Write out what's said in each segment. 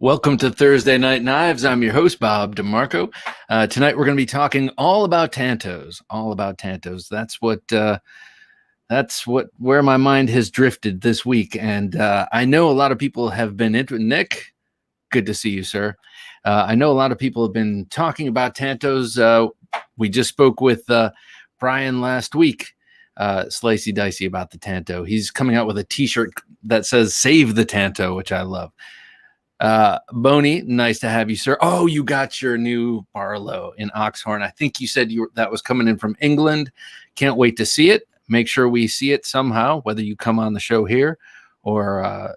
Welcome to Thursday Night Knives. I'm your host, Bob DeMarco. Tonight we're going to be talking all about Tantos. All about Tantos. Where my mind has drifted this week, and I know a lot of people have been into it. Nick, good to see you, sir. I know a lot of people have been talking about Tantos. We just spoke with Brian last week, Slicey Dicey, about the Tanto. He's coming out with a T-shirt that says "Save the Tanto," which I love. Boney, nice to have you, sir. Oh, you got your new Barlow in Oxhorn. I think you said that was coming in from England. Can't wait to see it. Make sure we see it somehow, whether you come on the show here or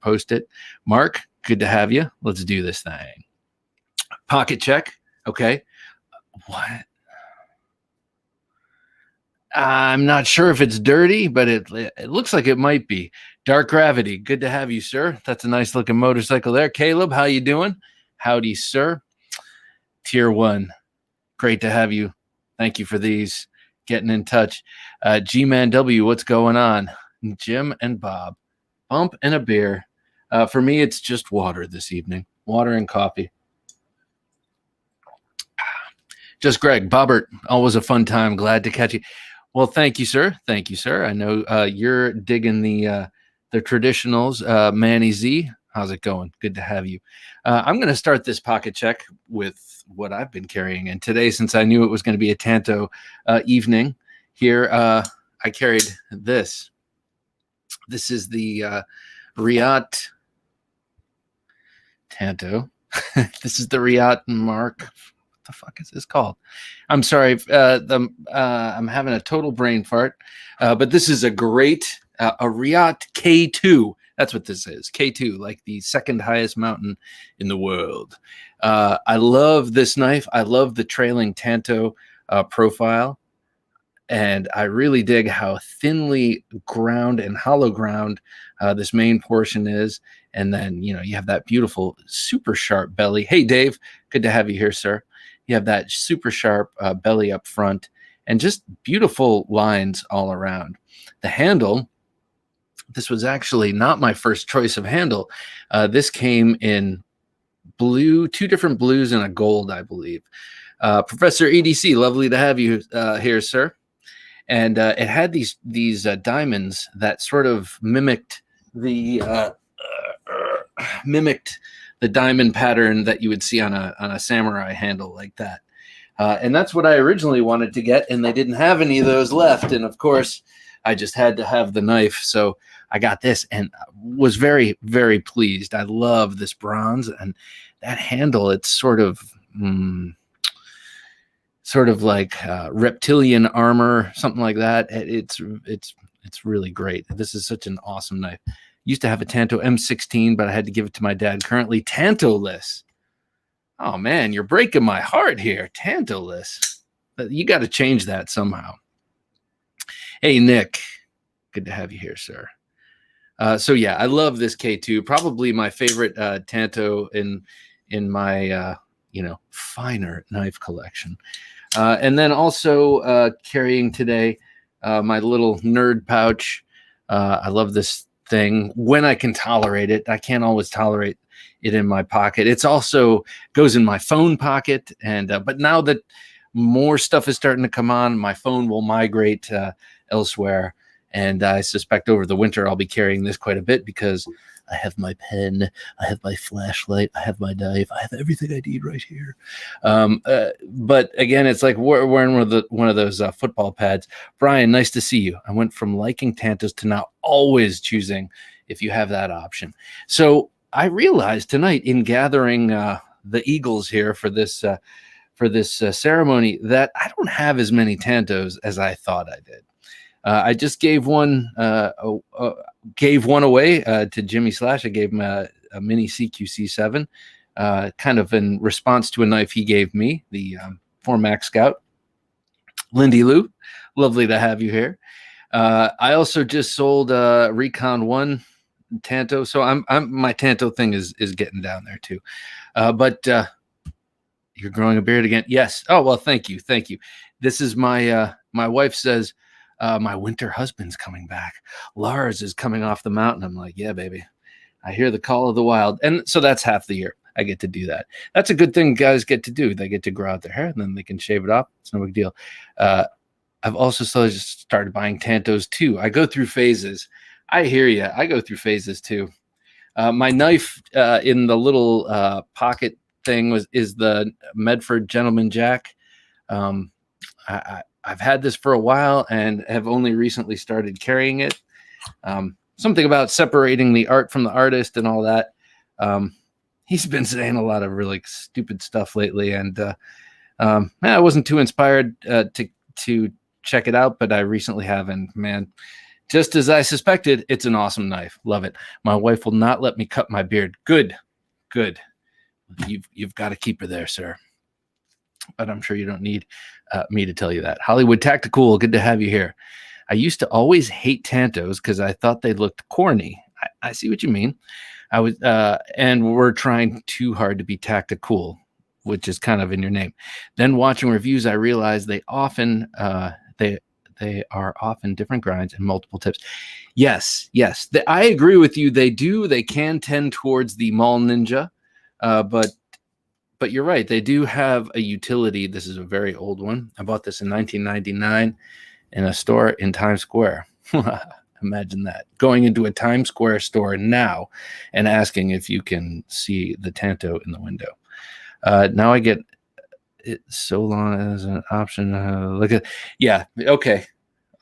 post it. Mark, good to have you. Let's do this thing. Pocket check. Okay. What? I'm not sure if it's dirty, but it looks like it might be. Dark Gravity, good to have you, sir. That's a nice looking motorcycle there. Caleb, how you doing? Howdy, sir. Tier 1, great to have you. Thank you for these. Getting in touch. G-Man W, what's going on? Jim and Bob, bump and a beer. For me, it's just water this evening. Water and coffee. Just Greg, Bobbert, always a fun time. Glad to catch you. Well, thank you, sir. Thank you, sir. I know you're digging the traditionals. Manny Z, how's it going? Good to have you. I'm going to start this pocket check with what I've been carrying. And today, since I knew it was going to be a Tanto evening here, I carried this. This is the Riot Tanto. This is the Riot Mark. What the fuck is this called? I'm sorry. I'm having a total brain fart. But this is a great a Riot K2. That's what this is. K2, like the second highest mountain in the world. I love this knife. I love the trailing Tanto profile. And I really dig how thinly ground and hollow ground this main portion is. And then, you have that beautiful, super sharp belly. Hey, Dave, good to have you here, sir. You have that super sharp belly up front and just beautiful lines all around. The handle, this was actually not my first choice of handle. This came in blue, 2 different blues and a gold, I believe. Professor EDC, lovely to have you here, sir. And it had these diamonds that sort of mimicked the diamond pattern that you would see on a samurai handle like that. And that's what I originally wanted to get, and they didn't have any of those left. And of course, I just had to have the knife. So I got this and was very, very pleased. I love this bronze and that handle. It's sort of like reptilian armor, something like that. It's really great. This is such an awesome knife. Used to have a Tanto M16, but I had to give it to my dad. Currently Tanto-less. Oh, man, you're breaking my heart here. Tanto-less. You got to change that somehow. Hey, Nick. Good to have you here, sir. So, yeah, I love this K2. Probably my favorite Tanto in my, finer knife collection. And then also carrying today my little nerd pouch. I love this thing when I can tolerate it. I can't always tolerate it in my pocket. It's also goes in my phone pocket, and but now that more stuff is starting to come on, my phone will migrate elsewhere, and I suspect over the winter I'll be carrying this quite a bit because I have my pen, I have my flashlight, I have my knife, I have everything I need right here. But again, it's like wearing one of those football pads. Brian, nice to see you. I went from liking Tantos to now always choosing if you have that option. So I realized tonight in gathering the Eagles here for this ceremony that I don't have as many Tantos as I thought I did. I just gave one away to Jimmy Slash. I gave him a mini CQC7, kind of in response to a knife he gave me, the Formax Scout. Lindy Lou, lovely to have you here. I also just sold Recon 1 Tanto, so I'm my Tanto thing is getting down there too. But you're growing a beard again. Yes. Oh well, thank you. This is my my wife says. My winter husband's coming back. Lars is coming off the mountain. I'm like, yeah, baby. I hear the call of the wild. And so that's half the year I get to do that. That's a good thing guys get to do. They get to grow out their hair and then they can shave it off. It's no big deal. I've also slowly just started buying Tantos too. I go through phases. I hear you. I go through phases too. My knife in the little pocket thing is the Medford Gentleman Jack. I've had this for a while and have only recently started carrying it. Something about separating the art from the artist and all that. He's been saying a lot of really stupid stuff lately, and I wasn't too inspired to check it out, but I recently have, and man, just as I suspected, it's an awesome knife. Love it. My wife will not let me cut my beard. Good. You've got to keep her there, sir. But I'm sure you don't need me to tell you that. Hollywood Tactical, good to have you here. I used to always hate Tantos because I thought they looked corny. I see what you mean. I was, and we're trying too hard to be tactical, which is kind of in your name. Then watching reviews, I realized they are often different grinds and multiple tips. Yes. I agree with you. They can tend towards the Mall Ninja, but you're right. They do have a utility. This is a very old one. I bought this in 1999 in a store in Times Square. Imagine that. Going into a Times Square store now and asking if you can see the Tanto in the window. Now I get it so long as an option. Look at, yeah, okay.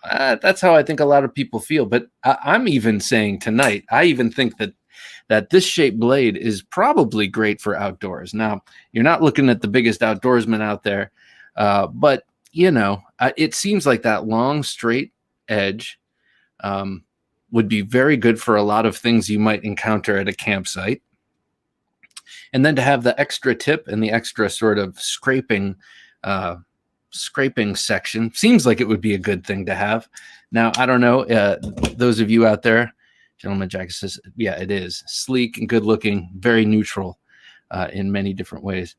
That's how I think a lot of people feel. But I'm even saying tonight, I even think that this shaped blade is probably great for outdoors. Now, you're not looking at the biggest outdoorsman out there, but, you know, it seems like that long, straight edge would be very good for a lot of things you might encounter at a campsite. And then to have the extra tip and the extra sort of scraping section seems like it would be a good thing to have. Now, I don't know, those of you out there, Gentleman Jack says, yeah, it is sleek and good looking, very neutral in many different ways.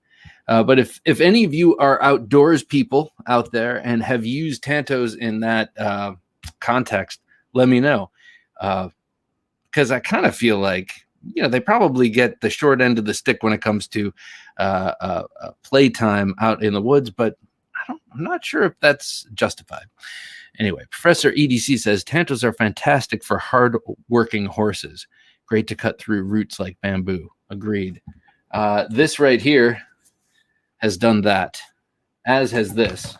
But if any of you are outdoors people out there and have used Tantos in that context, let me know. Because I kind of feel like, you know, they probably get the short end of the stick when it comes to playtime out in the woods, but I'm not sure if that's justified. Anyway, Professor EDC says Tantos are fantastic for hard-working horses. Great to cut through roots like bamboo. Agreed. This right here has done that, as has this.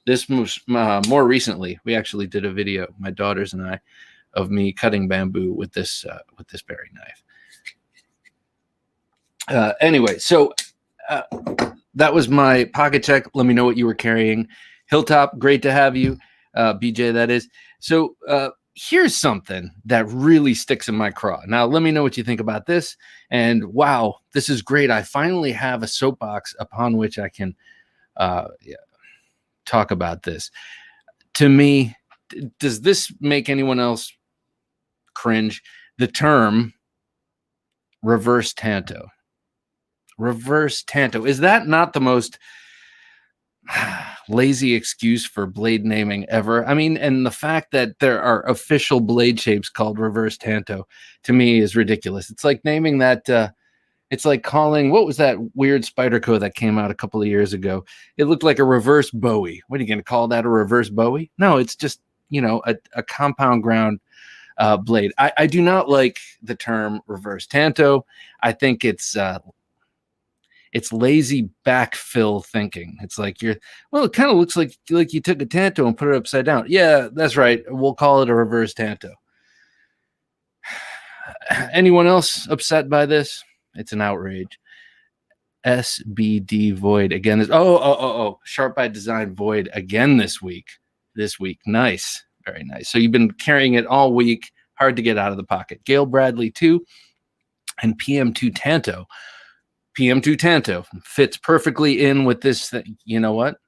This moves more recently. We actually did a video, my daughters and I, of me cutting bamboo with this berry knife. Anyway, so that was my pocket check. Let me know what you were carrying. Hilltop, great to have you. BJ, that is. So here's something that really sticks in my craw. Now, let me know what you think about this. And wow, this is great. I finally have a soapbox upon which I can talk about this. To me, does this make anyone else cringe? The term reverse Tanto. Reverse Tanto. Is that not the most lazy excuse for blade naming ever? I mean, and the fact that there are official blade shapes called reverse Tanto to me is ridiculous. It's like naming that it's like calling, what was that weird Spyderco that came out a couple of years ago? It looked like a reverse Bowie. What are you going to call that, a reverse Bowie? No, it's just, you know, a compound ground blade. I do not like the term reverse Tanto. I think it's lazy backfill thinking. It's like it kind of looks like you took a Tanto and put it upside down. Yeah, that's right. We'll call it a reverse Tanto. Anyone else upset by this? It's an outrage. SBD Void again is Sharp by Design Void again this week. Nice. Very nice. So you've been carrying it all week. Hard to get out of the pocket. Gail Bradley 2 and PM2 Tanto. PM2 Tanto fits perfectly in with this. You know what?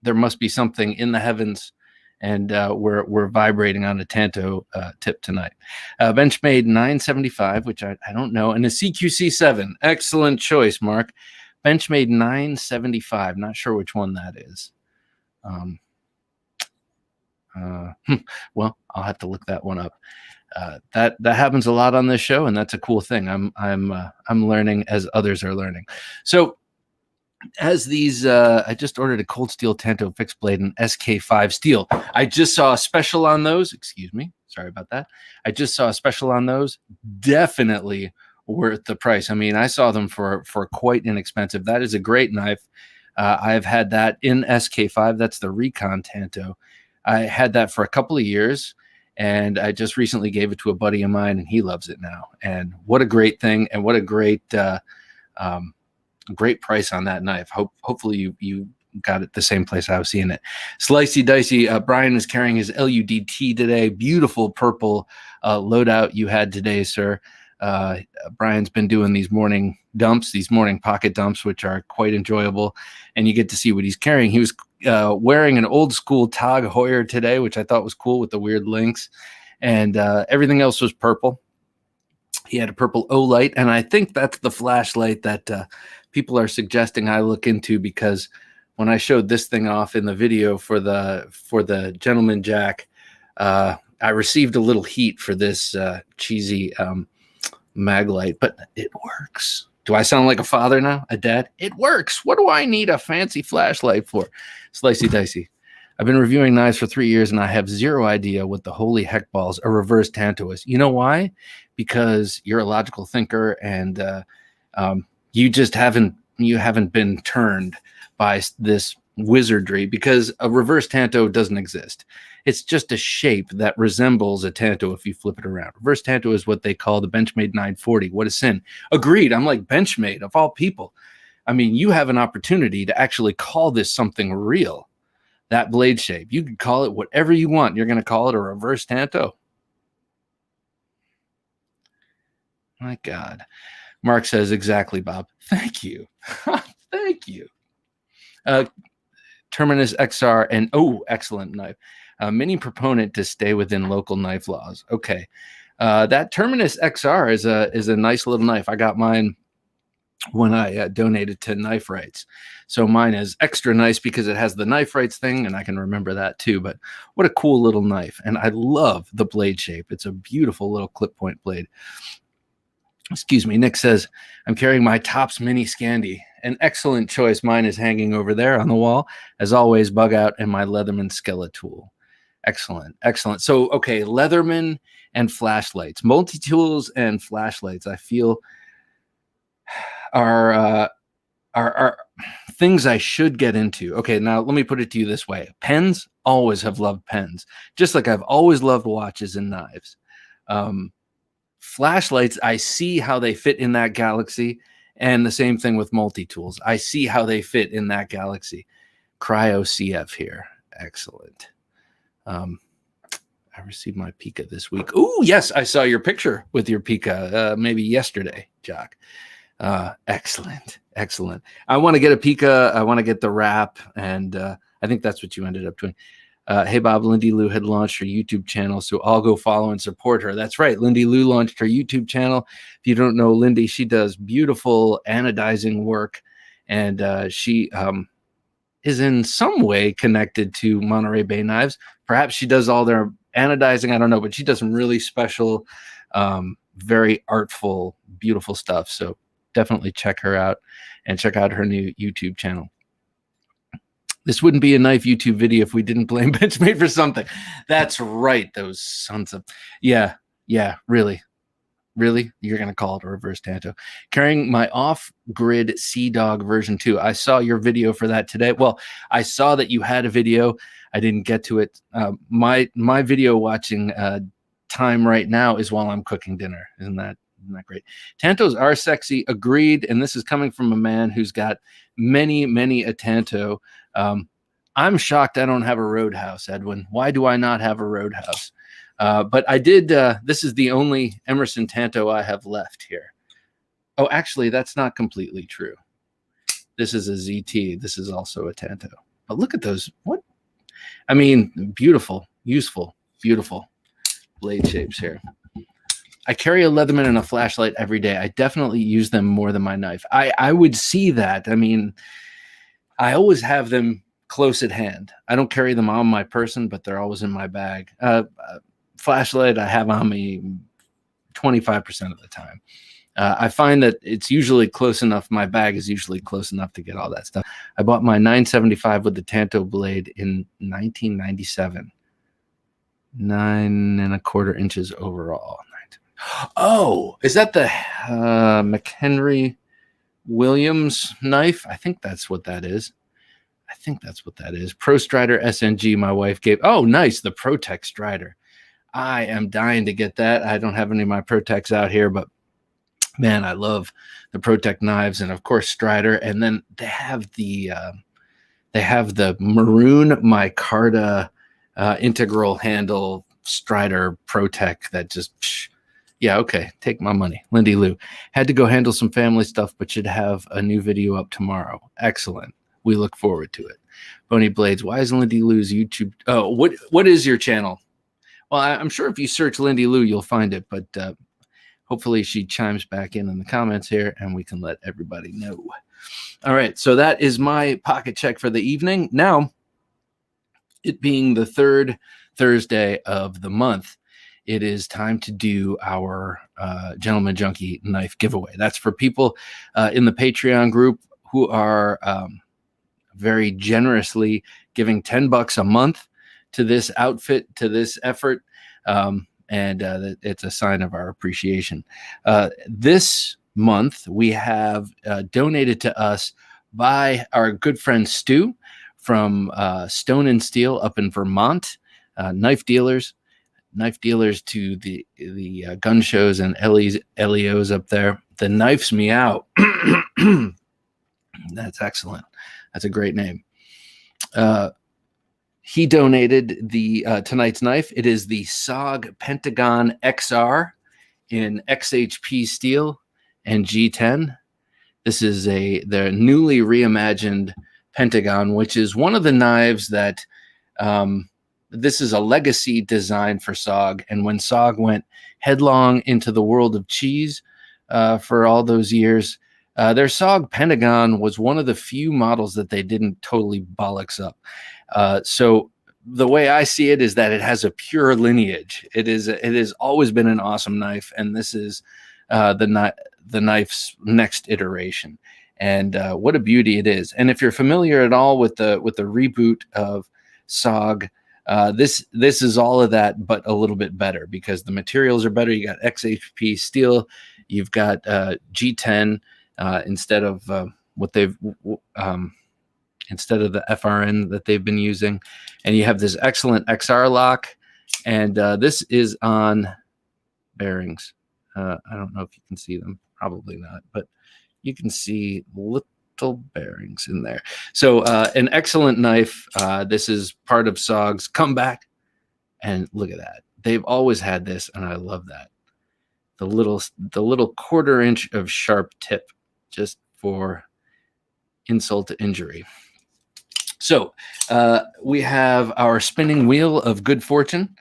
There must be something in the heavens, and we're vibrating on a Tanto tip tonight. Benchmade 975, which I don't know, and a CQC7. Excellent choice, Mark. Benchmade 975. Not sure which one that is. Well, I'll have to look that one up. That happens a lot on this show, and that's a cool thing. I'm learning as others are learning. So as these, I just ordered a cold steel Tanto fixed blade and SK5 steel. I just saw a special on those. Excuse me, sorry about that. I just saw a special on those. Definitely worth the price. I mean, I saw them for quite inexpensive. That is a great knife. I've had that in SK5. That's the Recon Tanto. I had that for a couple of years, and I just recently gave it to a buddy of mine, and he loves it now. And what a great thing, and what a great great price on that knife. Hopefully you got it the same place I was seeing it. Slicey Dicey, Brian is carrying his LUDT today. Beautiful purple loadout you had today, sir. Brian's been doing these morning dumps, these morning pocket dumps, which are quite enjoyable, and you get to see what he's carrying. He was wearing an old school Tag Heuer today, which I thought was cool with the weird links, and everything else was purple. He had a purple O-light, and I think that's the flashlight that people are suggesting I look into, because when I showed this thing off in the video for the Gentleman Jack, I received a little heat for this cheesy mag light, but it works. Do I sound like a father now? A dad? It works. What do I need a fancy flashlight for? Slicey Dicey. I've been reviewing knives for 3 years, and I have zero idea what the holy heck balls a reverse Tanto is. You know why? Because you're a logical thinker, and you just haven't been turned by this wizardry, because a reverse Tanto doesn't exist. It's just a shape that resembles a Tanto if you flip it around. Reverse Tanto is what they call the Benchmade 940. What a sin. Agreed. I'm like, Benchmade of all people. I mean, you have an opportunity to actually call this something real. That blade shape. You can call it whatever you want. You're going to call it a reverse Tanto. My God. Mark says, exactly, Bob. Thank you. Thank you. Terminus XR, and excellent knife. Mini proponent to stay within local knife laws. Okay. That Terminus XR is a nice little knife. I got mine when I donated to Knife Rights. So mine is extra nice because it has the Knife Rights thing, and I can remember that too. But what a cool little knife. And I love the blade shape. It's a beautiful little clip point blade. Excuse me. Nick says, I'm carrying my Tops Mini Scandi. An excellent choice. Mine is hanging over there on the wall. As always, bug out and my Leatherman Skeletal. Excellent. Excellent. So, okay, Leatherman and flashlights. Multi-tools and flashlights, I feel, are things I should get into. Okay, now let me put it to you this way. Pens, always have loved pens, just like I've always loved watches and knives. Flashlights, I see how they fit in that galaxy, and the same thing with multi-tools. I see how they fit in that galaxy. Cryo CF here. Excellent. I received my Pika this week. Oh, yes, I saw your picture with your Pika maybe yesterday, Jock. Excellent. Excellent. I want to get a Pika. I want to get the wrap, and I think that's what you ended up doing. Hey, Bob, Lindy Lou had launched her YouTube channel, so I'll go follow and support her. That's right. Lindy Lou launched her YouTube channel. If you don't know Lindy, she does beautiful anodizing work, and she is in some way connected to Monterey Bay Knives. Perhaps she does all their anodizing. I don't know, but she does some really special, very artful, beautiful stuff. So definitely check her out and check out her new YouTube channel. This wouldn't be a knife YouTube video if we didn't blame Benchmade for something. That's right. Those sons of... Yeah, really. Really? You're going to call it a reverse Tanto. Carrying my off-grid Sea Dog version 2. I saw your video for that today. Well, I saw that you had a video. I didn't get to it. My video watching time right now is while I'm cooking dinner. Isn't that great? Tantos are sexy. Agreed. And this is coming from a man who's got many a Tanto. I'm shocked I don't have a Roadhouse, Edwin. Why do I not have a Roadhouse? But I did. This is the only Emerson Tanto I have left here. Oh, actually, that's not completely true. This is a ZT. This is also a Tanto. But look at those. What? I mean, beautiful, useful, beautiful blade shapes here. I carry a Leatherman and a flashlight every day. I definitely use them more than my knife. I would see that. I mean, I always have them close at hand. I don't carry them on my person, but they're always in my bag. Flashlight I have on me 25% of the time. I find that it's usually close enough. My bag is usually close enough to get all that stuff. I bought my 975 with the Tanto blade in 1997. 9¼ inches overall. Oh, is that the McHenry Williams knife? I think that's what that is. Pro Strider SNG my wife gave. Oh, nice. The ProTech Strider. I am dying to get that. I don't have any of my ProTechs out here, but man, I love the ProTech knives, and of course Strider. And then they have the maroon micarta integral handle Strider ProTech that just yeah, okay, take my money. Lindy Lou had to go handle some family stuff, but should have a new video up tomorrow. Excellent. We look forward to it. Bony Blades. Why is Lindy Lou's YouTube? Oh, what is your channel? Well, I'm sure if you search Lindy Lou, you'll find it, but hopefully she chimes back in the comments here and we can let everybody know. All right, so that is my pocket check for the evening. Now, it being the third Thursday of the month, it is time to do our Gentleman Junkie knife giveaway. That's for people in the Patreon group who are very generously giving $10 a month to this outfit, to this effort, and it's a sign of our appreciation. This month, we have donated to us by our good friend Stu from Stone and Steel up in Vermont, knife dealers to the gun shows and LEOs up there. The Knifes Me Out. That's excellent. That's a great name. He donated the tonight's knife. It is the Sog Pentagon Xr in Xhp Steel and G10. This is the newly reimagined Pentagon, which is one of the knives that this is a legacy design for Sog. And when Sog went headlong into the world of cheese for all those years, their Sog Pentagon was one of the few models that they didn't totally bollocks up. So the way I see it is that it has a pure lineage. It has always been an awesome knife, and this is the knife's next iteration. And what a beauty it is! And if you're familiar at all with the reboot of Sog, this is all of that, but a little bit better because the materials are better. You got XHP steel, you've got G10 instead of instead of the FRN that they've been using, and you have this excellent XR lock, and this is on bearings. I don't know if you can see them, probably not, but you can see little bearings in there. So an excellent knife. This is part of Sog's comeback, and look at that. They've always had this, and I love that. The little 1/4 inch of sharp tip, just for insult to injury. So we have our spinning wheel of good fortune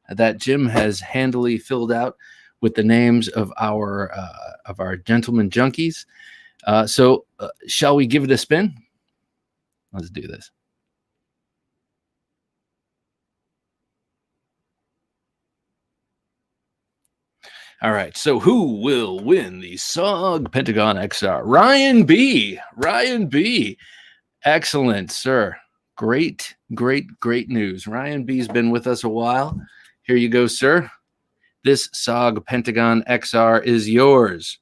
that Jim has handily filled out with the names of our gentleman junkies. So shall we give it a spin? Let's do this. All right, so who will win the Sog Pentagon XR? Ryan B. Ryan B. Excellent, sir. Great news. Ryan B's been with us a while. Here you go, sir. This Sog Pentagon XR is yours.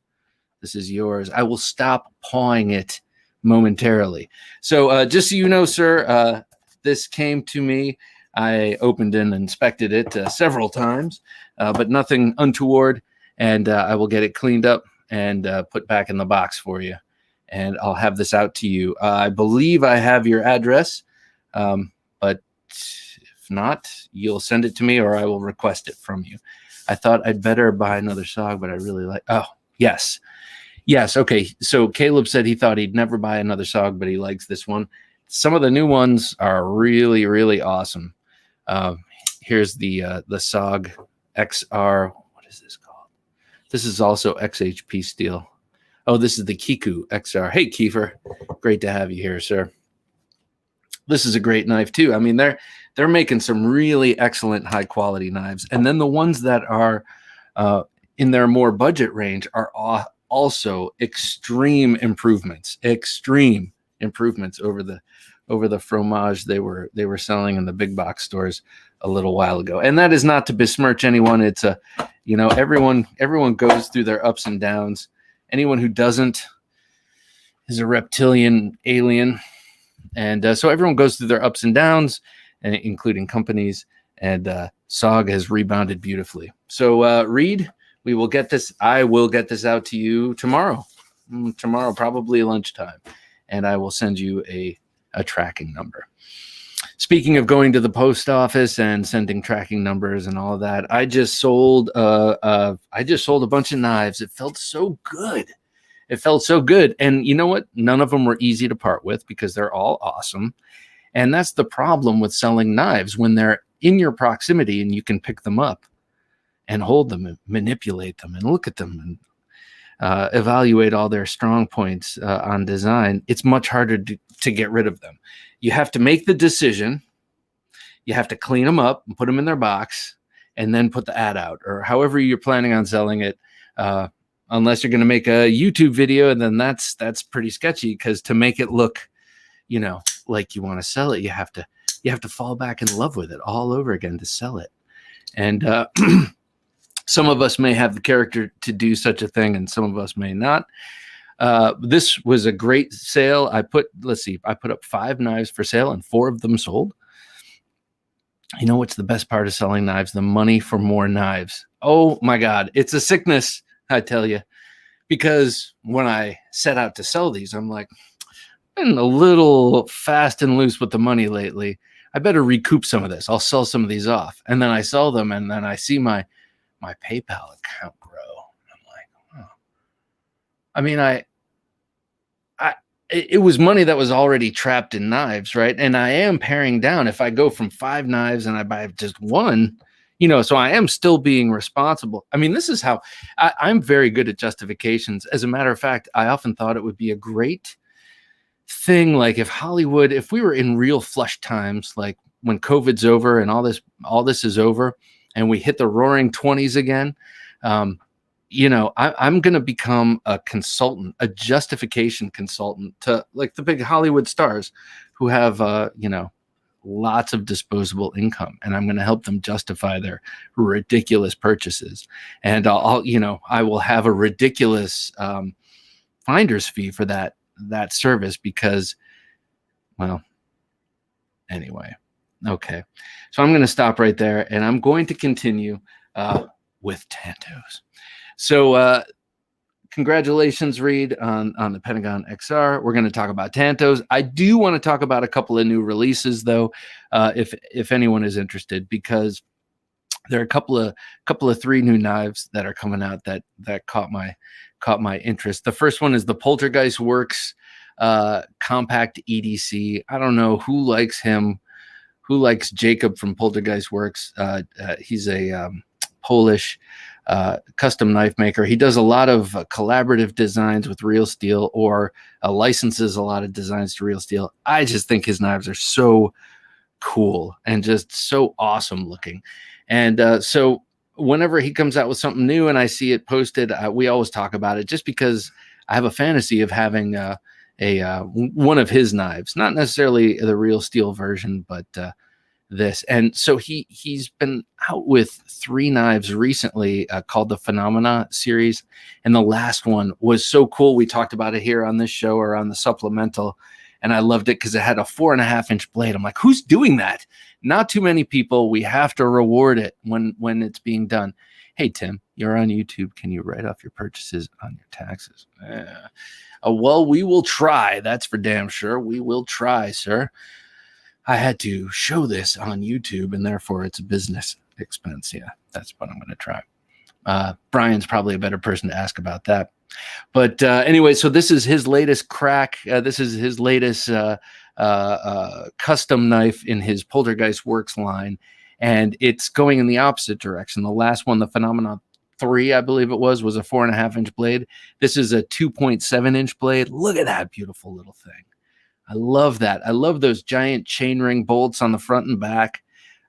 This is yours. I will stop pawing it momentarily. So just so you know, sir, this came to me. I opened and inspected it several times, but nothing untoward. And I will get it cleaned up and put back in the box for you. And I'll have this out to you. I believe I have your address, but if not, you'll send it to me or I will request it from you. I thought I'd better buy another Sog, but I really like, oh, yes. Yes, okay. So Caleb said he thought he'd never buy another Sog, but he likes this one. Some of the new ones are really, really awesome. Here's the Sog XR. What is this called? This is also XHP steel. Oh, this is the Kiku Xr. Hey, Kiefer. Great to have you here, sir. this is a great knife too. I mean, they're making some really excellent high quality knives, and then the ones that are in their more budget range are also extreme improvements over the fromage they were selling in the big box stores a little while ago. And that is not to besmirch anyone. It's a, you know, everyone goes through their ups and downs. Anyone who doesn't is a reptilian alien. And so everyone goes through their ups and downs, and including companies. And Sog has rebounded beautifully. So Reed, we will get this. I will get this out to you tomorrow. Tomorrow, probably lunchtime, and I will send you a tracking number. Speaking of going to the post office and sending tracking numbers and all of that, I just sold a bunch of knives. It felt so good. It felt so good. And you know what? None of them were easy to part with because they're all awesome. And that's the problem with selling knives. When they're in your proximity and you can pick them up and hold them and manipulate them and look at them and evaluate all their strong points on design, it's much harder to get rid of them. You have to make the decision. You have to clean them up and put them in their box and then put the ad out, or however you're planning on selling it. Unless you're going to make a YouTube video, and then that's pretty sketchy, because to make it look, you know, like you want to sell it, you have to fall back in love with it all over again to sell it. And some of us may have the character to do such a thing, and some of us may not. This was a great sale. I put up 5 knives for sale, and 4 of them sold. You know what's the best part of selling knives? The money for more knives. Oh my God, it's a sickness, I tell you. Because when I set out to sell these, I'm like, been a little fast and loose with the money lately. I better recoup some of this. I'll sell some of these off. And then I sell them, and then I see my PayPal account grow. I'm like, oh. I mean, it was money that was already trapped in knives, right? And I am paring down. If I go from 5 knives and I buy just 1, you know, so I am still being responsible. I mean, this is how I'm very good at justifications. As a matter of fact, I often thought it would be a great thing, like if we were in real flush times, like when COVID's over and all this is over, and we hit the roaring 20s again, you know, I'm going to become a consultant, a justification consultant to like the big Hollywood stars who have, you know, lots of disposable income, and I'm going to help them justify their ridiculous purchases. And I will have a ridiculous finder's fee for that service because, well, anyway. Okay. So I'm going to stop right there, and I'm going to continue with Tantos. So congratulations, Reed, on the Pentagon Xr. We're going to talk about Tantos. I do want to talk about a couple of new releases, though, if anyone is interested, because there are a couple of 3 new knives that are coming out that caught my interest. The first one is the Poltergeist Works compact EDC. I don't know who likes him. Who likes Jacob from Poltergeist Works? He's a Polish custom knife maker. He does a lot of collaborative designs with Real Steel, or licenses a lot of designs to Real Steel. I just think his knives are so cool and just so awesome looking. And so whenever he comes out with something new and I see it posted, we always talk about it, just because I have a fantasy of having one of his knives, not necessarily the Real Steel version, but this. And so he's been out with 3 knives recently called the Phenomena series, and the last one was so cool. We talked about it here on this show or on the supplemental, and I loved it because it had a 4.5-inch blade. I'm like, who's doing that? Not too many people. We have to reward it when it's being done. Hey, Tim, you're on YouTube. Can you write off your purchases on your taxes? Well, we will try. That's for damn sure. We will try, sir. I had to show this on YouTube, and therefore it's a business expense. Yeah, that's what I'm going to try. Brian's probably a better person to ask about that. But anyway, so this is his latest crack. This is his latest custom knife in his Poltergeist Works line, and it's going in the opposite direction. The last one, the Phenomena 3, I believe it was a 4.5-inch blade. This is a 2.7-inch blade. Look at that beautiful little thing. I love that. I love those giant chainring bolts on the front and back.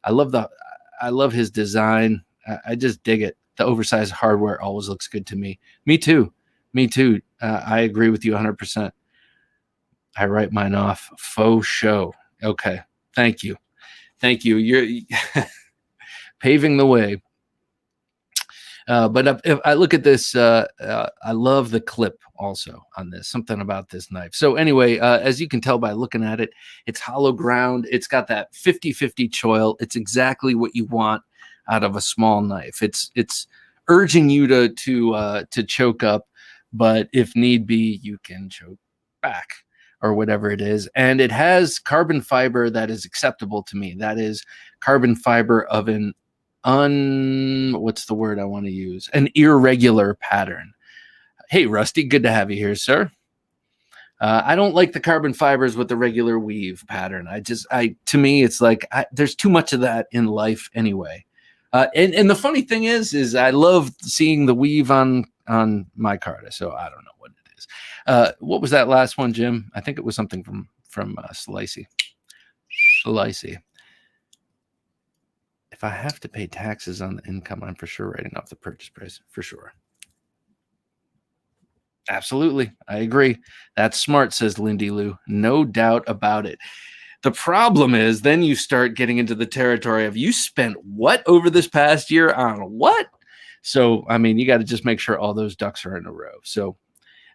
I love his design. I just dig it. The oversized hardware always looks good to me. Me too. Me too. I agree with you 100%. I write mine off. Faux show. Okay. Thank you. Thank you. You're paving the way. But if I look at this, I love the clip also on this, something about this knife. So anyway, as you can tell by looking at it, it's hollow ground. It's got that 50-50 choil. It's exactly what you want out of a small knife. It's urging you to choke up, but if need be, you can choke back or whatever it is. And it has carbon fiber that is acceptable to me. That is carbon fiber of an what's the word I want to use? An irregular pattern. Hey, Rusty, good to have you here, sir. I don't like the carbon fibers with the regular weave pattern. To me, it's like there's too much of that in life anyway. And the funny thing is I love seeing the weave on my card. So I don't know what it is. What was that last one, Jim? I think it was something from Slicey. If I have to pay taxes on the income, I'm for sure writing off the purchase price, for sure. Absolutely. I agree. That's smart, says Lindy Lou. No doubt about it. The problem is then you start getting into the territory of you spent what over this past year on what? So, I mean, you got to just make sure all those ducks are in a row. So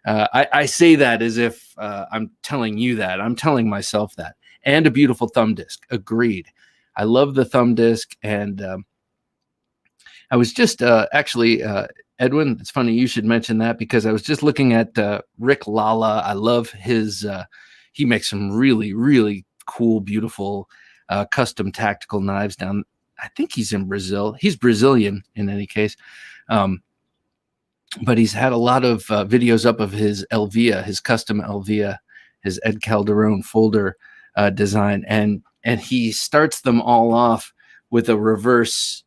I say that as if I'm telling you that. I'm telling myself that. And a beautiful thumb disc. Agreed. I love the thumb disc, and I was just actually, Edwin, it's funny you should mention that because I was just looking at Rick Lala. I love his, he makes some really, really cool, beautiful custom tactical knives down. I think he's in Brazil. He's Brazilian in any case. But he's had a lot of videos up of his Elvia, his custom Elvia, his Ed Calderon folder design. And he starts them all off with a reverse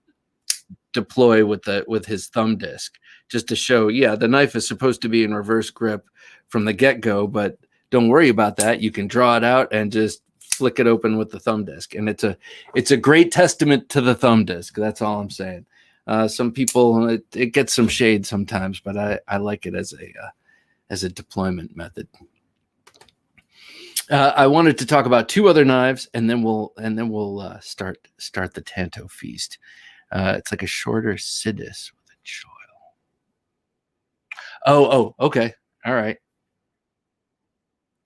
deploy with his thumb disc, just to show, yeah, the knife is supposed to be in reverse grip from the get-go, but don't worry about that. You can draw it out and just flick it open with the thumb disc. And it's a great testament to the thumb disc. That's all I'm saying. Some people, it gets some shade sometimes, but I like it as a deployment method. I wanted to talk about two other knives, and then we'll start the Tanto feast. It's like a shorter Sidus with a choil. Oh, okay, all right.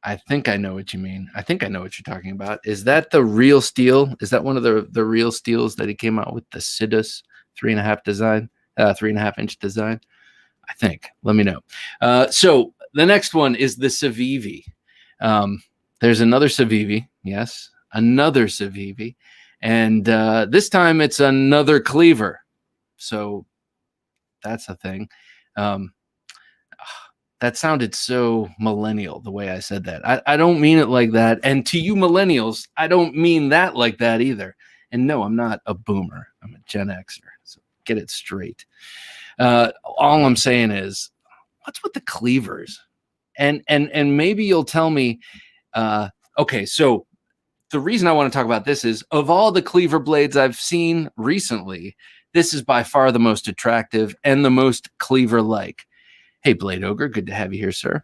I think I know what you mean. I think I know what you're talking about. Is that the real steel? Is that one of the real steels that he came out with, the Sidus 3.5 design, 3.5 inch design? I think. Let me know. So the next one is the Civivi. There's another Civivi, yes, another Civivi, and this time it's another cleaver. So that's a thing. That sounded so millennial the way I said that. I don't mean it like that. And to you millennials, I don't mean that like that either. And no, I'm not a boomer. I'm a Gen Xer. So get it straight. All I'm saying is, what's with the cleavers? And maybe you'll tell me, okay, so the reason I want to talk about this is, of all the cleaver blades I've seen recently, this is by far the most attractive and the most cleaver-like. Hey, Blade Ogre, good to have you here, sir.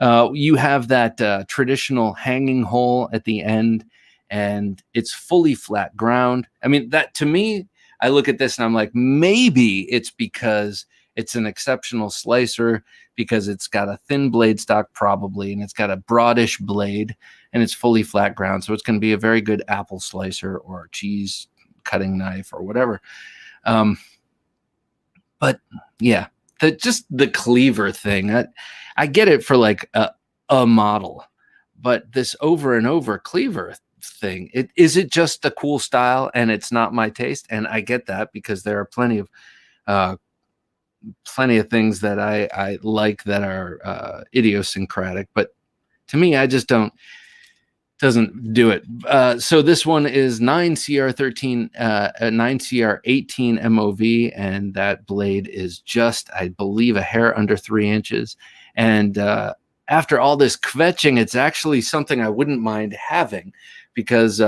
You have that traditional hanging hole at the end, and it's fully flat ground. I mean, that to me, I look at this and I'm like, maybe it's because it's an exceptional slicer, because it's got a thin blade stock probably, and it's got a broadish blade, and it's fully flat ground. So it's going to be a very good apple slicer or cheese cutting knife or whatever. But yeah, just the cleaver thing, I get it for like a model, but this over and over cleaver thing, is it just a cool style and it's not my taste? And I get that, because there are plenty of things that I like that are idiosyncratic, but to me, I just doesn't do it. So this one is 9CR13, 9CR18 MOV, and that blade is just, I believe, a hair under 3 inches. And after all this kvetching, it's actually something I wouldn't mind having, because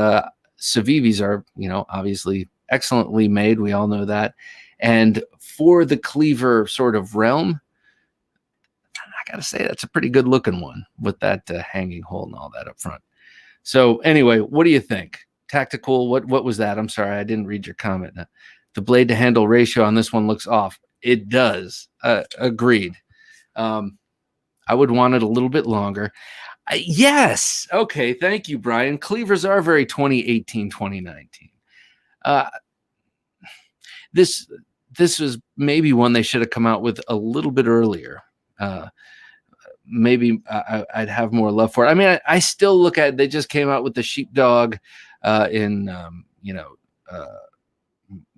Civivis are, obviously excellently made. We all know that. And for the cleaver sort of realm, I got to say that's a pretty good looking one with that hanging hole and all that up front. So anyway, what do you think? Tactical, what was that? I'm sorry, I didn't read your comment. The blade to handle ratio on this one looks off. It does. Agreed. I would want it a little bit longer. Yes. Okay. Thank you, Brian. Cleavers are very 2018, 2019. This was maybe one they should have come out with a little bit earlier. Maybe I'd have more love for it. I mean, I still look at, they just came out with the sheepdog in,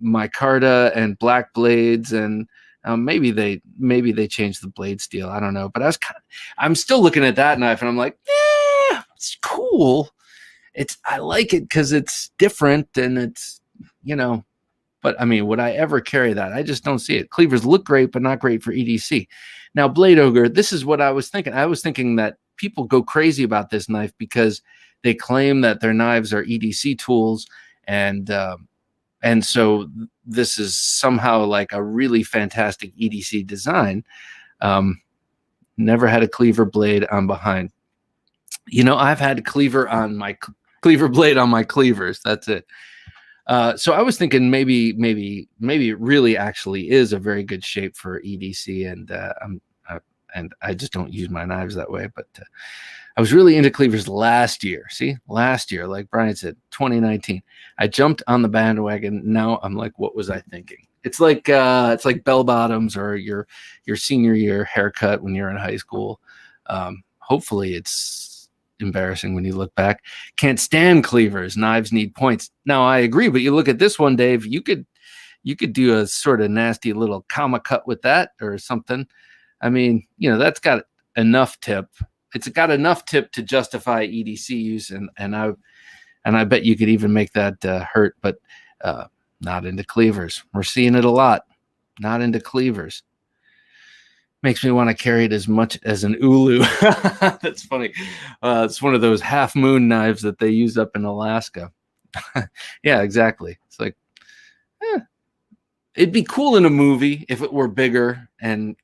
micarta and black blades, and maybe they changed the blade steel. I don't know, but I'm still looking at that knife and I'm like, it's cool. I like it because it's different and it's, but I mean, would I ever carry that? I just don't see it. Cleavers look great, but not great for EDC. Now, Blade Ogre, this is what I was thinking. I was thinking that people go crazy about this knife because they claim that their knives are EDC tools, and so this is somehow like a really fantastic EDC design. Never had a cleaver blade on behind. I've had a cleaver on my cleaver blade on my cleavers. That's it. So I was thinking maybe it really actually is a very good shape for EDC, and I just don't use my knives that way. But I was really into cleavers last year. Last year, like Brian said, 2019, I jumped on the bandwagon. Now I'm like, what was I thinking? It's like bell bottoms or your senior year haircut when you're in high school. Hopefully it's embarrassing when you look back. Can't stand cleavers. Knives need points. Now I agree, but you look at this one, Dave. You could do a sort of nasty little comma cut with that or something. I mean, that's got enough tip. It's got enough tip to justify EDC use, and I bet you could even make that hurt. But not into cleavers. We're seeing it a lot. Not into cleavers. Makes me want to carry it as much as an ulu. That's funny. It's one of those half moon knives that they use up in Alaska. Yeah, exactly. It's like, it'd be cool in a movie if it were bigger and,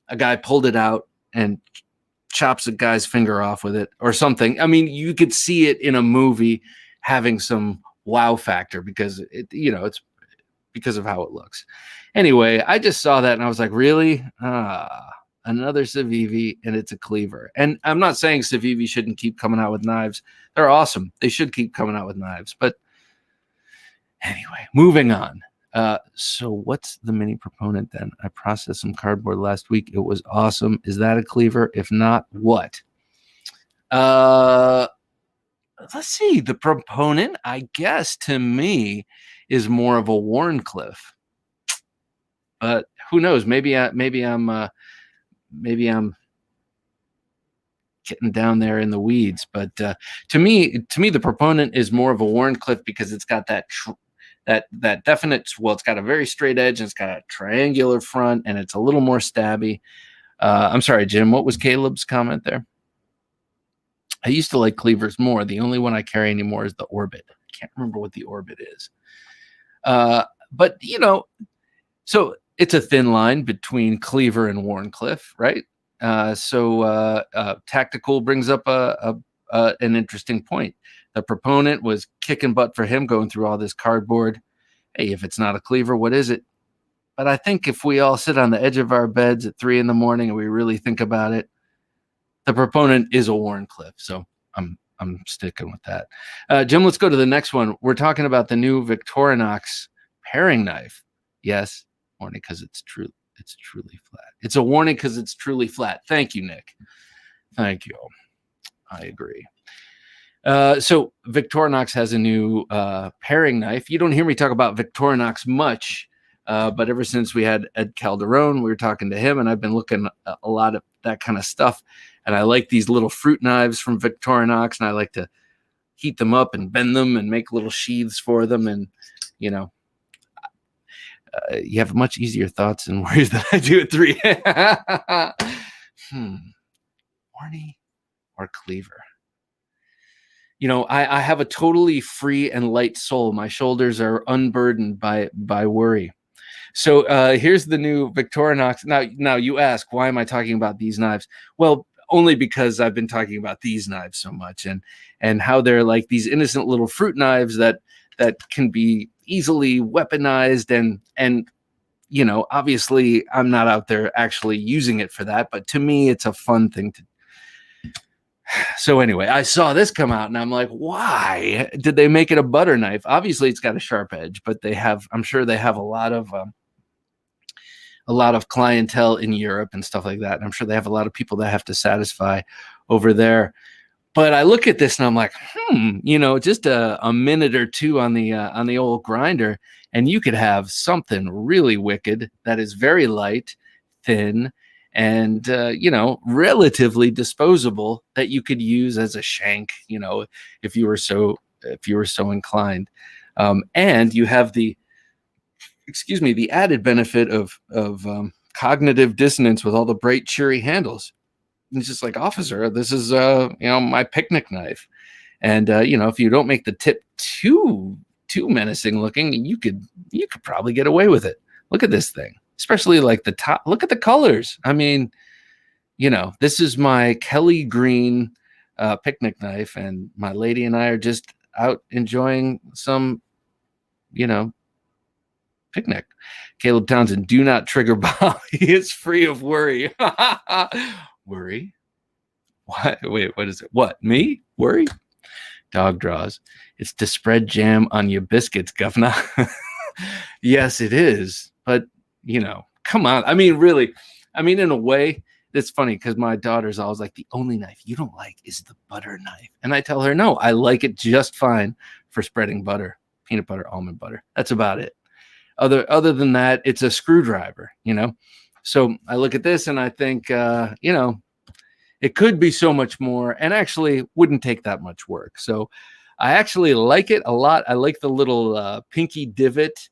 a guy pulled it out and chops a guy's finger off with it or something. I mean, you could see it in a movie having some wow factor because it's because of how it looks. Anyway, I just saw that and I was like, really? Another Civivi, and it's a cleaver. And I'm not saying Civivi shouldn't keep coming out with knives. They're awesome. They should keep coming out with knives. But anyway, moving on. So what's the mini proponent then? I processed some cardboard last week. It was awesome. Is that a cleaver? If not, what? Let's see. The proponent, I guess, to me, is more of a Wharncliffe. But who knows? Maybe I'm getting down there in the weeds. But to me, the proponent is more of a Wharncliffe because it's got that definite. Well, it's got a very straight edge. And it's got a triangular front, and it's a little more stabby. I'm sorry, Jim. What was Caleb's comment there? I used to like cleavers more. The only one I carry anymore is the Orbit. I can't remember what the Orbit is. But so it's a thin line between cleaver and Wharncliffe, right? So Tactical brings up an interesting point. The proponent was kicking butt for him going through all this cardboard. Hey, if it's not a cleaver, what is it? But I think if we all sit on the edge of our beds at 3 a.m. and we really think about it, the proponent is a Wharncliffe. So I'm sticking with that. Jim, let's go to the next one. We're talking about the new Victorinox paring knife. Yes, warning because it's truly flat. It's a warning because it's truly flat. Thank you, Nick. Thank you. I agree. So Victorinox has a new paring knife. You don't hear me talk about Victorinox much, but ever since we had Ed Calderon, we were talking to him, and I've been looking at a lot of that kind of stuff. And I like these little fruit knives from Victorinox, and I like to heat them up and bend them and make little sheaths for them. And, you have much easier thoughts and worries than I do at 3. horny or cleaver? You know, I have a totally free and light soul. My shoulders are unburdened by worry. So here's the new Victorinox. Now you ask, why am I talking about these knives? Well, only because I've been talking about these knives so much, and how they're like these innocent little fruit knives that can be easily weaponized, and you know, obviously I'm not out there actually using it for that, but to me it's a fun thing to. So anyway, I saw this come out and I'm like, why did they make it a butter knife? Obviously it's got a sharp edge, but I'm sure they have a lot of clientele in Europe and stuff like that. And I'm sure they have a lot of people that have to satisfy over there. But I look at this and I'm like, you know, just a minute or two on the old grinder, and you could have something really wicked that is very light, thin, and you know, relatively disposable, that you could use as a shank, you know, if you were so inclined. And you have the added benefit of cognitive dissonance with all the bright, cheery handles. It's just like, officer, this is you know, my picnic knife, and you know, if you don't make the tip too menacing looking, you could probably get away with it. Look at this thing, especially like the top. Look at the colors. I mean, you know, this is my Kelly green picnic knife, and my lady and I are just out enjoying some, you know, picnic. Caleb Townsend, do not trigger Bob. He is free of worry. Worry? What? Wait, what is it? What? Me? Worry? Dog draws. It's to spread jam on your biscuits, governor. Yes, it is. But, you know, come on. I mean, really. I mean, in a way, it's funny because my daughter's always like, the only knife you don't like is the butter knife. And I tell her, no, I like it just fine for spreading butter, peanut butter, almond butter. That's about it. Other than that, it's a screwdriver, you know? So I look at this and I think, you know, it could be so much more, and actually wouldn't take that much work. So I actually like it a lot. I like the little pinky divot.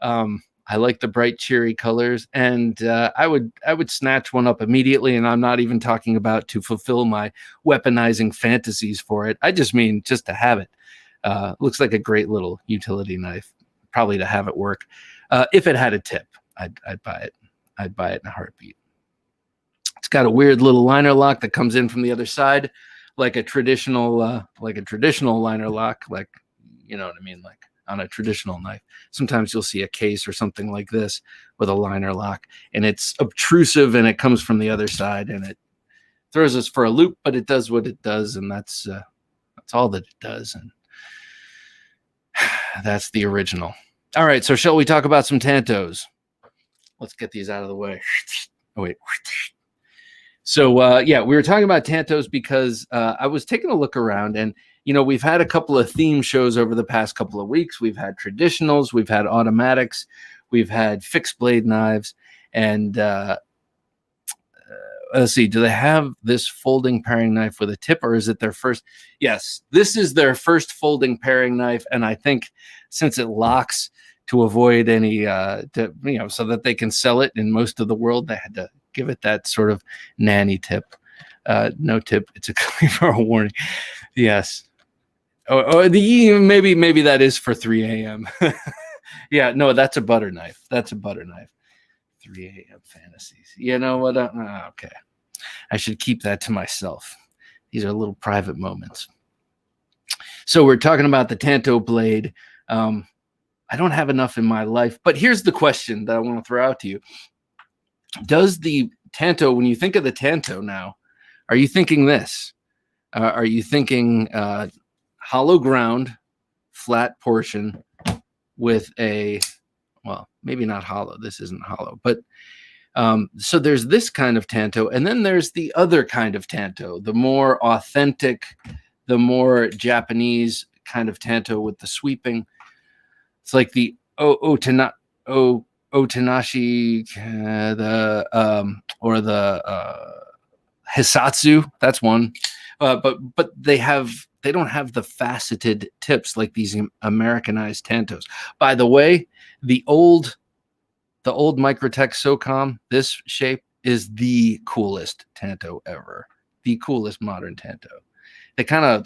I like the bright cherry colors, and I would snatch one up immediately. And I'm not even talking about to fulfill my weaponizing fantasies for it. I just mean just to have it. Looks like a great little utility knife, probably to have it work. If it had a tip, I'd buy it. I'd buy it in a heartbeat. It's got a weird little liner lock that comes in from the other side, like a traditional liner lock, like, you know what I mean, like on a traditional knife. Sometimes you'll see a case or something like this with a liner lock, and it's obtrusive, and it comes from the other side, and it throws us for a loop, but it does what it does, and that's all that it does, and that's the original. All right, so shall we talk about some Tantos? Let's get these out of the way. Oh, wait. So, yeah, we were talking about Tantos because I was taking a look around, and, you know, we've had a couple of theme shows over the past couple of weeks. We've had traditionals, we've had automatics, we've had fixed blade knives, and let's see, do they have this folding paring knife with a tip, or is it their first? Yes, this is their first folding paring knife, and I think since it locks to avoid any, you know, so that they can sell it in most of the world, they had to give it that sort of nanny tip. No tip, it's a cleaver warning. Yes. Maybe that is for 3 a.m. Yeah, no, that's a butter knife. That's a butter knife. 3 a.m. fantasies. You know what? Okay. I should keep that to myself. These are little private moments. So we're talking about the Tanto blade. I don't have enough in my life, but here's the question that I want to throw out to you. Does the Tanto, when you think of the Tanto now, are you thinking this? Are you thinking hollow ground, flat portion with a, well, maybe not hollow. This isn't hollow, but so there's this kind of Tanto, and then there's the other kind of Tanto, the more authentic, the more Japanese kind of Tanto with the sweeping. It's like the Otanashi, or the Hisatsu. That's one, but they don't have the faceted tips like these Americanized Tantos. By the way, the old Microtech SOCOM, this shape is the coolest Tanto ever. the coolest modern Tanto. They kind of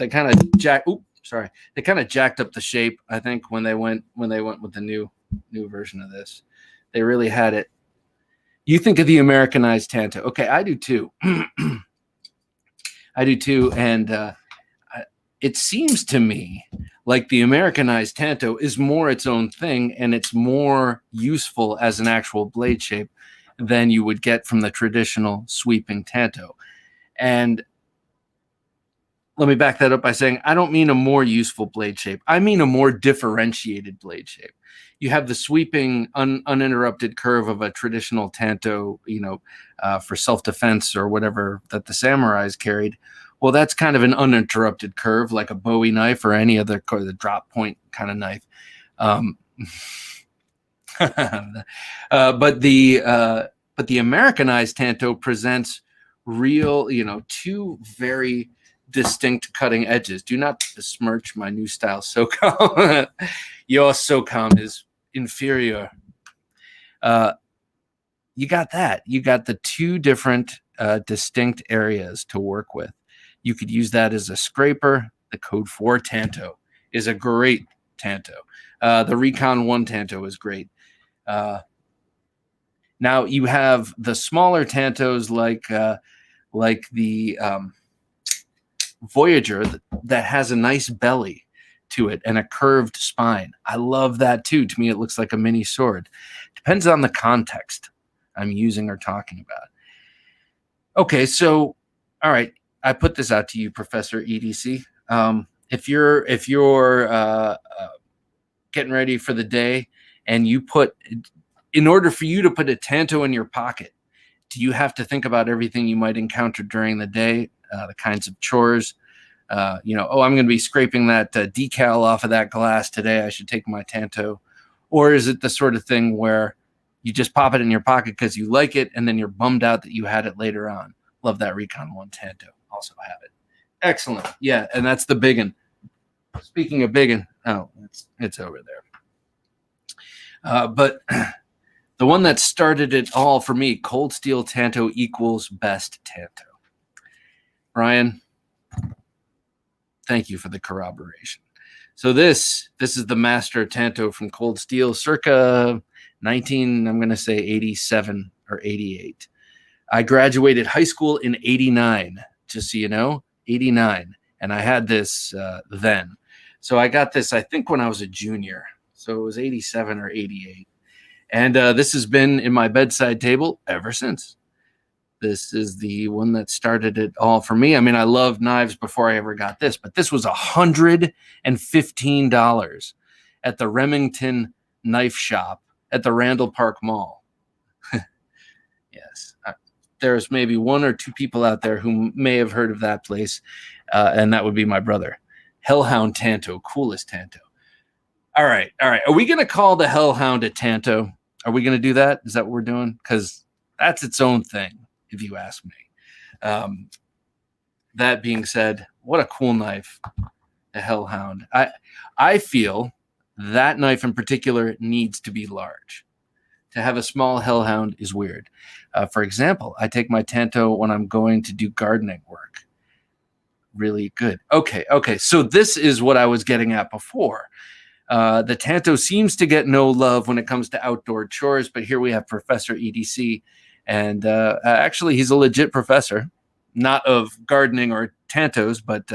jacked up the shape, I think, when they went with the new version of this. They really had it. You think of the Americanized Tanto. Okay, I do too. I do too. And it seems to me like the Americanized Tanto is more its own thing, and it's more useful as an actual blade shape than you would get from the traditional sweeping Tanto. And let me back that up by saying I don't mean a more useful blade shape. I mean a more differentiated blade shape. You have the sweeping, uninterrupted curve of a traditional Tanto, for self-defense or whatever that the samurais carried. Well, that's kind of an uninterrupted curve, like a Bowie knife or any other the drop point kind of knife. But the Americanized Tanto presents real, two very distinct cutting edges. Do not besmirch my new style SOCOM. Your SOCOM is inferior. You got that. You got the two different distinct areas to work with. You could use that as a scraper. The Code 4 Tanto is a great Tanto. The Recon 1 Tanto is great. Now you have the smaller Tantos like the Voyager that has a nice belly to it and a curved spine. I love that too. To me, it looks like a mini sword. Depends on the context I'm using or talking about. Okay, so all right, I put this out to you, Professor EDC. If you're getting ready for the day and you in order for you to put a Tanto in your pocket, do you have to think about everything you might encounter during the day? The kinds of chores, I'm going to be scraping that decal off of that glass today. I should take my Tanto. Or is it the sort of thing where you just pop it in your pocket because you like it, and then you're bummed out that you had it later on? Love that Recon 1 Tanto. Also have it. Excellent. Yeah, and that's the big one. Speaking of big one, it's over there. But the one that started it all for me, Cold Steel Tanto equals best Tanto. Brian, thank you for the corroboration. So this is the Master Tanto from Cold Steel, circa 87 or 88. I graduated high school in 89, just so you know, 89. And I had this then. So I got this, I think, when I was a junior. So it was 87 or 88. And this has been in my bedside table ever since. This is the one that started it all for me. I mean, I loved knives before I ever got this, but this was $115 at the Remington Knife Shop at the Randall Park Mall. Yes. There's maybe one or two people out there who may have heard of that place, and that would be my brother. Hellhound Tanto, coolest Tanto. All right. Are we going to call the Hellhound a Tanto? Are we going to do that? Is that what we're doing? Because that's its own thing, if you ask me. That being said, what a cool knife, the Hellhound. I feel that knife in particular needs to be large. To have a small Hellhound is weird. For example, I take my Tanto when I'm going to do gardening work. Really good. Okay. So this is what I was getting at before. The Tanto seems to get no love when it comes to outdoor chores, but here we have Professor EDC. And actually, he's a legit professor, not of gardening or Tantos, but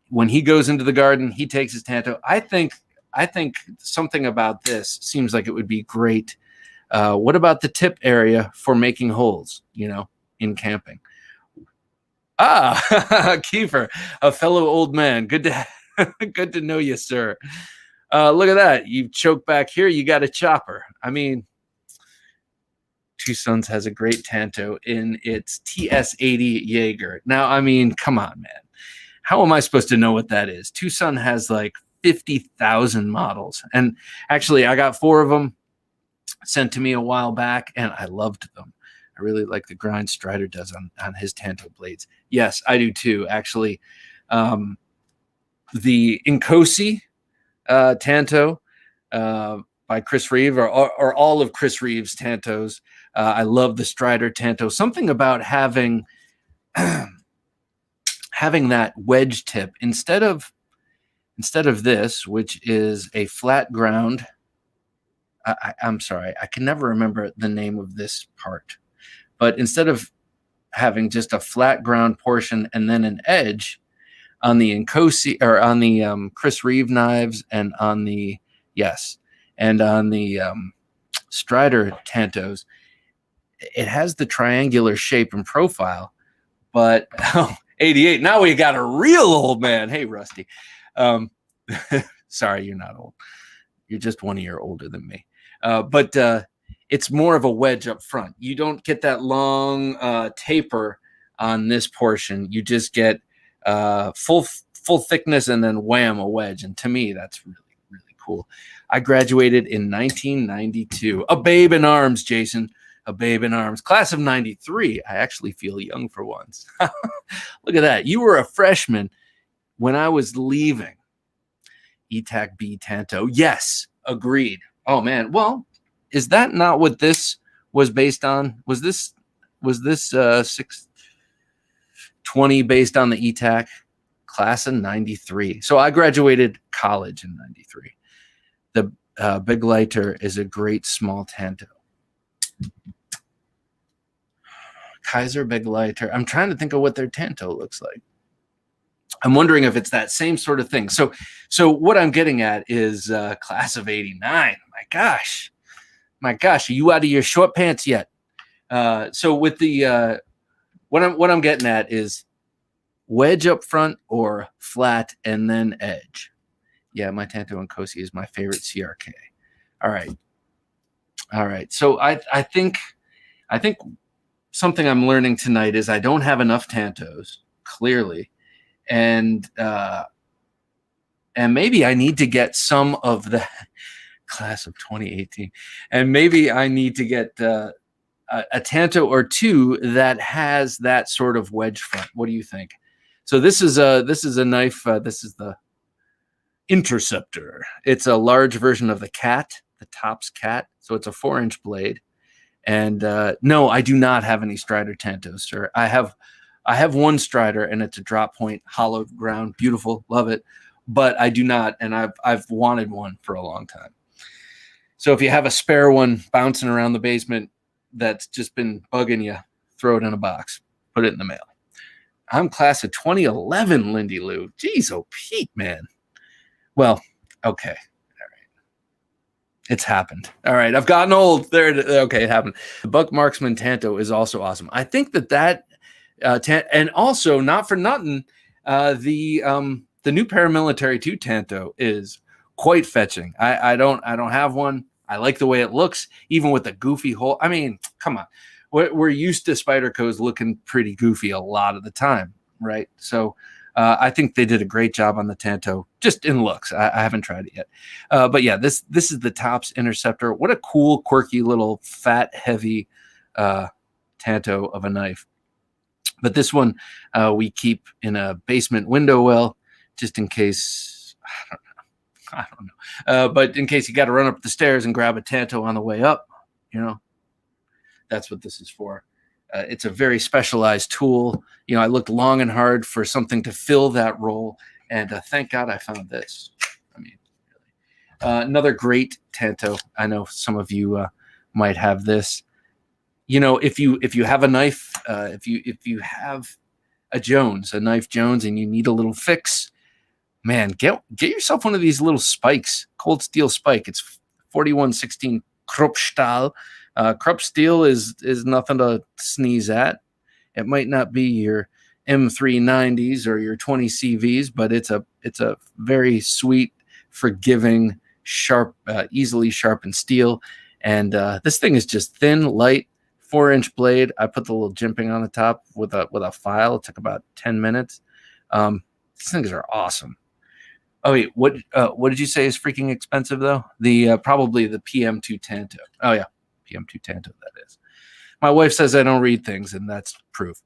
when he goes into the garden, he takes his Tanto. I think something about this seems like it would be great. What about the tip area for making holes, in camping? Kiefer, a fellow old man. Good to know you, sir. Look at that. You choke back here. You got a chopper. I mean, Two Sons has a great Tanto in its TS80 Jaeger. Now, I mean, come on, man. How am I supposed to know what that is? Two Son has like 50,000 models. And actually, I got 4 of them sent to me a while back, and I loved them. I really like the grind Strider does on his Tanto blades. Yes, I do too, actually. The Inkosi Tanto by Chris Reeve, or all of Chris Reeve's Tantos. I love the Strider Tanto. Something about having having that wedge tip instead of this, which is a flat ground. I'm sorry, I can never remember the name of this part, but instead of having just a flat ground portion and then an edge on the Nkosi or on the Chris Reeve knives and on the and on the Strider Tantos, it has the triangular shape and profile, but 88. Now we got a real old man. Hey, Rusty. Sorry, you're not old. You're just 1 year older than me. But it's more of a wedge up front. You don't get that long taper on this portion. You just get full thickness and then wham, a wedge. And to me, that's really, really cool. I graduated in 1992. A babe in arms, Jason. A babe in arms. Class of 93. I actually feel young for once. Look at that. You were a freshman when I was leaving. ETAC B Tanto. Yes, agreed. Oh, man. Well, is that not what this was based on? Was this 620 based on the ETAC? Class of 93. So I graduated college in 93. The Big Lighter is a great small Tanto. Kaiser Big Lighter. I'm trying to think of what their Tanto looks like. I'm wondering if it's that same sort of thing. So what I'm getting at is class of 89. My gosh, are you out of your short pants yet? So with the what I'm getting at is wedge up front or flat and then edge. Yeah, my Tanto Nkosi is my favorite CRK. All right. So I think something I'm learning tonight is I don't have enough Tantos, clearly. And maybe I need to get some of the class of 2018, and maybe I need to get a Tanto or two that has that sort of wedge front. What do you think? So this is a knife. This is the Interceptor. It's a large version of the Cat, the Tops Cat. So it's a 4-inch blade. And no, I do not have any Strider Tantos, sir. I have one Strider, and it's a drop point, hollowed ground, beautiful, love it. But I do not, and I've wanted one for a long time. So if you have a spare one bouncing around the basement that's just been bugging you, throw it in a box, put it in the mail. I'm class of 2011, Lindy Lou. Jeez, oh Pete, man. Well, okay. All right. It's happened. All right. I've gotten old. Okay, it happened. The Buck Marksman Tanto is also awesome. I think that and also, not for nothing, the new Paramilitary 2 Tanto is quite fetching. I don't have one. I like the way it looks, even with the goofy hole. I mean, come on. We're used to Spyderco's looking pretty goofy a lot of the time, right? So I think they did a great job on the Tanto, just in looks. I haven't tried it yet. But yeah, this is the Tops Interceptor. What a cool, quirky little fat, heavy Tanto of a knife. But this one we keep in a basement window well, just in case, I don't know. But in case you got to run up the stairs and grab a Tanto on the way up, that's what this is for. It's a very specialized tool. I looked long and hard for something to fill that role, and thank God I found this. I mean, really. Another great Tanto. I know some of you might have this. If you have a knife, if you have a knife Jones, and you need a little fix, man, get yourself one of these little spikes, cold steel spike. It's 4116 Kruppstahl. Krupp steel is nothing to sneeze at. It might not be your M390s or your 20 CVs, but it's a very sweet, forgiving, sharp, easily sharpened steel. And this thing is just thin, light, 4-inch blade. I put the little jimping on the top with a file. It took about 10 minutes. These things are awesome. Oh wait, what did you say is freaking expensive though? The probably the PM2 Tanto. Oh yeah, PM2 Tanto, that is. My wife says I don't read things, and that's proof.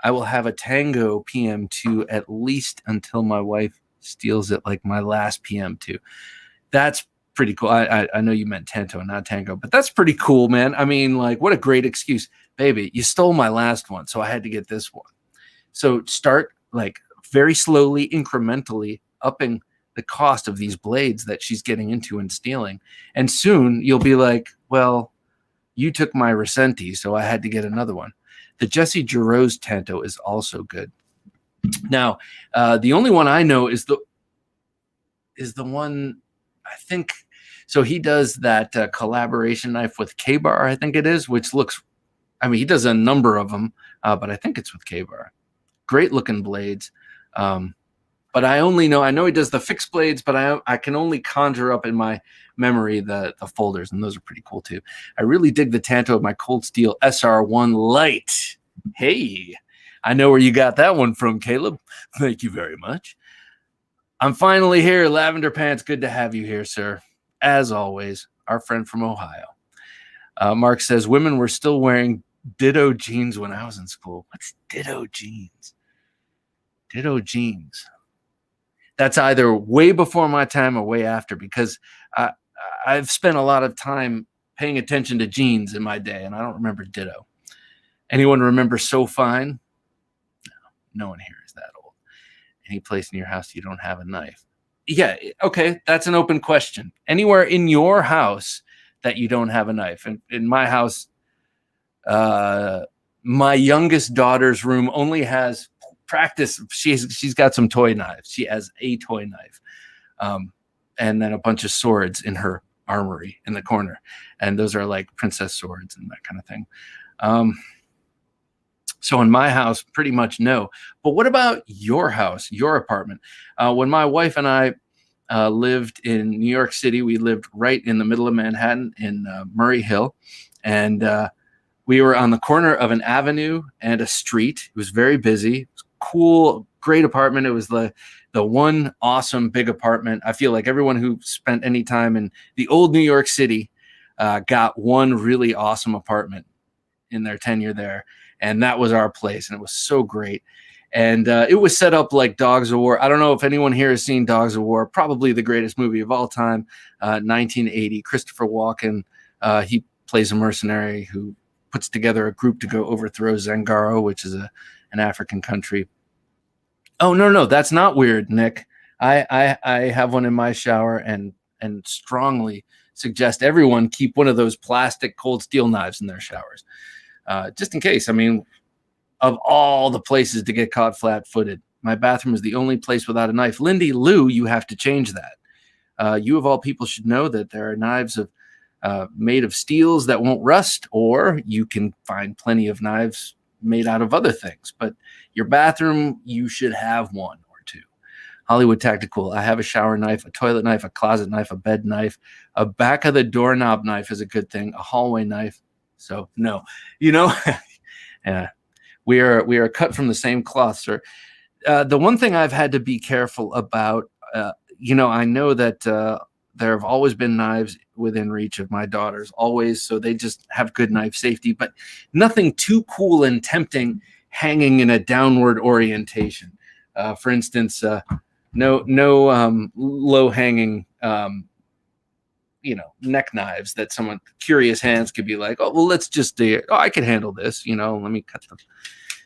I will have a Tango PM2 at least until my wife steals it, like my last PM2. That's pretty cool. I know you meant Tanto, not Tango, but that's pretty cool, man. I mean, like, what a great excuse. Baby, you stole my last one, so I had to get this one. So start, like, very slowly, incrementally upping the cost of these blades that she's getting into and stealing. And soon you'll be like, well, you took my Rosenti, so I had to get another one. The Jesse Giroux's Tanto is also good. Now, the only one I know is the one, I think. So he does that collaboration knife with K-Bar, I think it is, which looks, I mean, he does a number of them, but I think it's with K-Bar. Great looking blades. But I know he does the fixed blades, but I can only conjure up in my memory the folders, and those are pretty cool too. I really dig the Tanto of my Cold Steel SR1 Lite. Hey, I know where you got that one from, Caleb. Thank you very much. I'm finally here, Lavender Pants. Good to have you here, sir. As always, our friend from Ohio. Mark says, women were still wearing ditto jeans when I was in school. What's ditto jeans? Ditto jeans. That's either way before my time or way after, because I've spent a lot of time paying attention to jeans in my day, and I don't remember ditto. Anyone remember So Fine? No one here is that old. Any place in your house you don't have a knife? Yeah, okay, that's an open question. Anywhere in your house that you don't have a knife? And in my house, my youngest daughter's room only has practice. She's got some toy knives. She has a toy knife, and then a bunch of swords in her armory in the corner, and those are like princess swords and that kind of thing. So in my house, pretty much no. But what about your house, your apartment? When my wife and I lived in New York City, we lived right in the middle of Manhattan in Murray Hill, and we were on the corner of an avenue and a street. It was very busy. It was cool, great apartment. It was the one awesome big apartment. I feel like everyone who spent any time in the old New York City got one really awesome apartment in their tenure there. And that was our place. And it was so great. And it was set up like Dogs of War. I don't know if anyone here has seen Dogs of War, probably the greatest movie of all time, 1980. Christopher Walken, he plays a mercenary who puts together a group to go overthrow Zangaro, which is an African country. Oh, no, that's not weird, Nick. I have one in my shower and strongly suggest everyone keep one of those plastic cold steel knives in their showers. Just in case. I mean, of all the places to get caught flat-footed, my bathroom is the only place without a knife. Lindy Lou, you have to change that. You of all people should know that there are knives made of steels that won't rust, or you can find plenty of knives made out of other things. But your bathroom, you should have one or two. Hollywood Tactical. I have a shower knife, a toilet knife, a closet knife, a bed knife, a back of the doorknob knife is a good thing, a hallway knife. So no, we are cut from the same cloth, sir. The one thing I've had to be careful about, I know that there have always been knives within reach of my daughters, always. So they just have good knife safety, but nothing too cool and tempting hanging in a downward orientation. For instance, no low hanging, neck knives that someone curious hands could be like, oh, well, let's just do, I can handle this, let me cut them.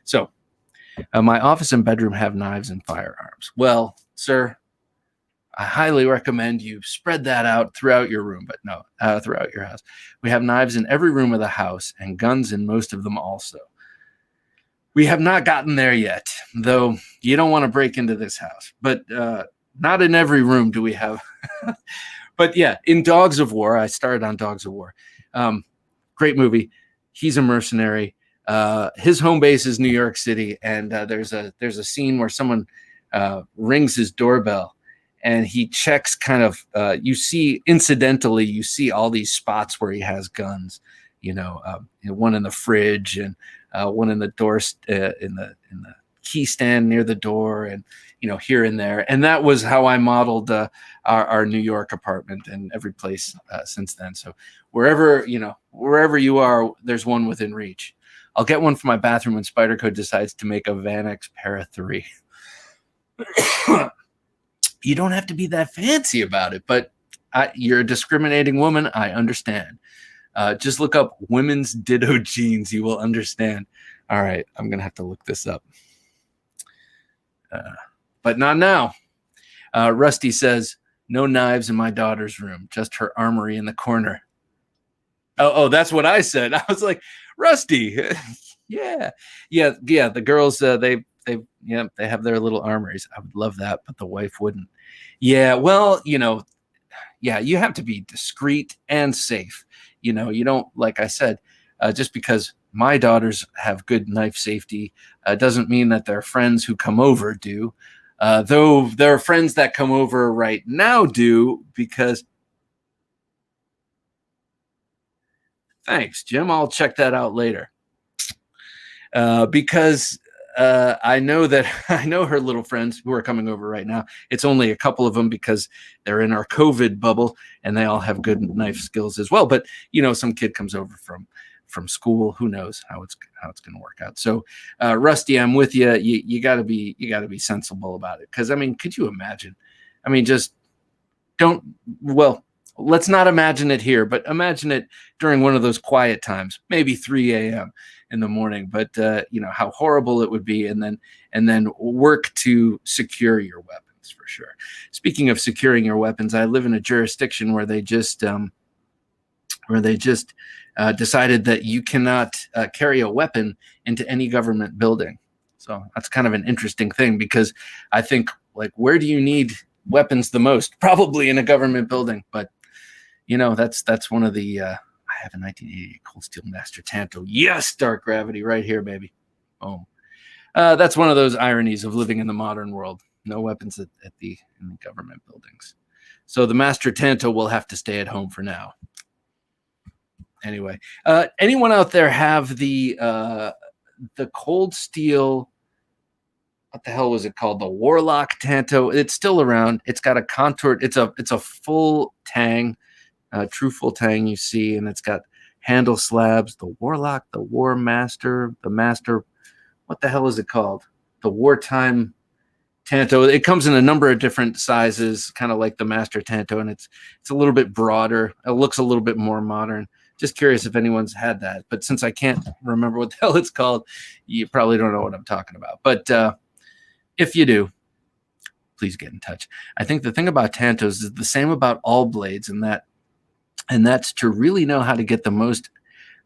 So my office and bedroom have knives and firearms. Well, sir, I highly recommend you spread that out throughout your room, but no, throughout your house. We have knives in every room of the house and guns in most of them also. We have not gotten there yet, though you don't want to break into this house, but not in every room do we have. But yeah, in Dogs of War, I started on Dogs of War. Great movie. He's a mercenary. His home base is New York City, and there's a scene where someone rings his doorbell, and he checks kind of. You see all these spots where he has guns. One in the fridge and one in the door, in the key stand near the door, and here and there. And that was how I modeled our New York apartment and every place since then. So wherever you are, there's one within reach. I'll get one for my bathroom when Spyderco decides to make a Vanex Para 3. You don't have to be that fancy about it, but you're a discriminating woman. I understand. Just look up women's ditto jeans. You will understand. All right. I'm going to have to look this up. but not now. Rusty says, no knives in my daughter's room, just her armory in the corner. Oh, that's what I said. I was like, Rusty, yeah. The girls, they have their little armories. I would love that, but the wife wouldn't. Yeah, well, you have to be discreet and safe. You don't, like I said, just because my daughters have good knife safety doesn't mean that their friends who come over do. Though their friends that come over right now do, because thanks, Jim. I'll check that out later. Because I know her little friends who are coming over right now. It's only a couple of them because they're in our COVID bubble and they all have good knife skills as well. But some kid comes over from school. Who knows how it's going to work out? So, Rusty, I'm with you. You got to be sensible about it. Because could you imagine? Just don't. Well, let's not imagine it here, but imagine it during one of those quiet times, maybe 3 a.m. in the morning. But how horrible it would be, and then work to secure your weapons for sure. Speaking of securing your weapons, I live in a jurisdiction where they just decided that you cannot carry a weapon into any government building. So that's kind of an interesting thing, because I think, where do you need weapons the most? Probably in a government building. But that's one of the I have a 1988 Cold Steel Master Tanto. Yes, Dark Gravity right here, baby. Boom. That's one of those ironies of living in the modern world. No weapons in the government buildings. So the Master Tanto will have to stay at home for now. Anyway, anyone out there have the Cold Steel? What the hell was it called? The Warlock Tanto. It's still around. It's got a contoured. It's a full tang, true full tang. You see, and it's got handle slabs. The Warlock, the War Master, the Master. What the hell is it called? The Wartime Tanto. It comes in a number of different sizes, kind of like the Master Tanto, and it's a little bit broader. It looks a little bit more modern. Just curious if anyone's had that. But since I can't remember what the hell it's called, you probably don't know what I'm talking about. But if you do, please get in touch. I think the thing about Tantos is the same about all blades, and that's to really know how to get the most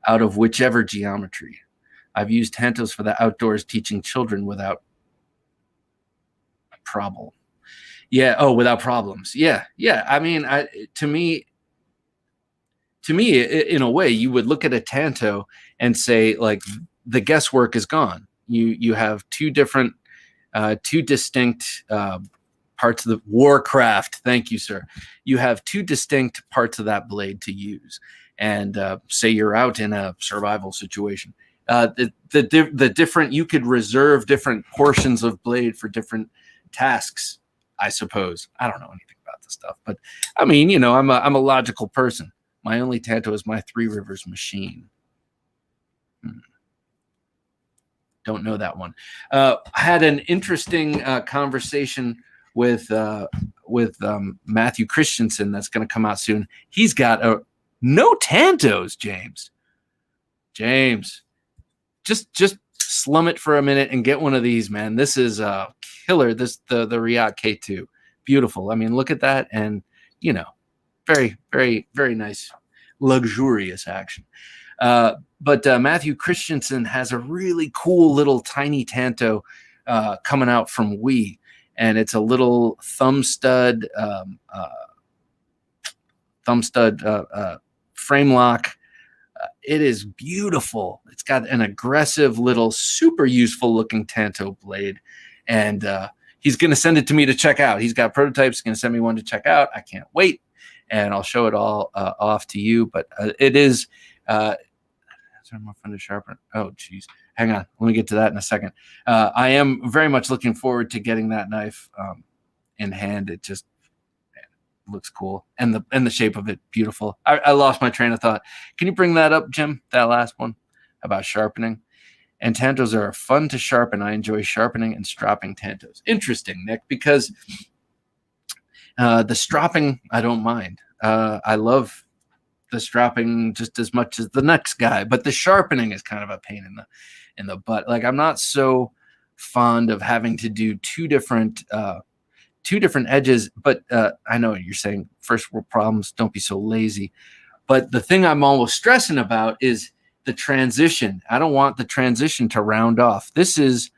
out of whichever geometry. I've used Tantos for the outdoors, teaching children without a problem. Yeah. Oh, without problems. Yeah. To me, in a way, you would look at a Tanto and say, the guesswork is gone. You have two distinct parts of the Warcraft. Thank you, sir. You have two distinct parts of that blade to use, and say you're out in a survival situation. The different, you could reserve different portions of blade for different tasks. I suppose I don't know anything about this stuff, but I'm a logical person. My only Tanto is my Three Rivers machine. Don't know that one. I had an interesting conversation with Matthew Christensen that's going to come out soon. He's got no Tantos, James. Just slum it for a minute and get one of these, man. This is a killer. The Riot K2, beautiful. Look at that, and very, very, very nice, luxurious action. But Matthew Christensen has a really cool little tiny Tanto coming out from Wii, and it's a little thumb stud frame lock. It is beautiful. It's got an aggressive little, super useful looking Tanto blade, and he's going to send it to me to check out. He's got prototypes. He's going to send me one to check out. I can't wait, and I'll show it all off to you. But it is. More fun to sharpen. Oh, geez. Hang on. Let me get to that in a second. I am very much looking forward to getting that knife in hand. It just looks cool, and the shape of it, beautiful. I lost my train of thought. Can you bring that up, Jim? That last one about sharpening. And Tantos are fun to sharpen. I enjoy sharpening and stropping Tantos. Interesting, Nick, because the stropping I don't mind. I love the stropping just as much as the next guy, but the sharpening is kind of a pain in the butt. I'm not so fond of having to do two different edges. But I know you're saying first world problems, don't be so lazy. But the thing I'm almost stressing about is the transition. I don't want the transition to round off. This is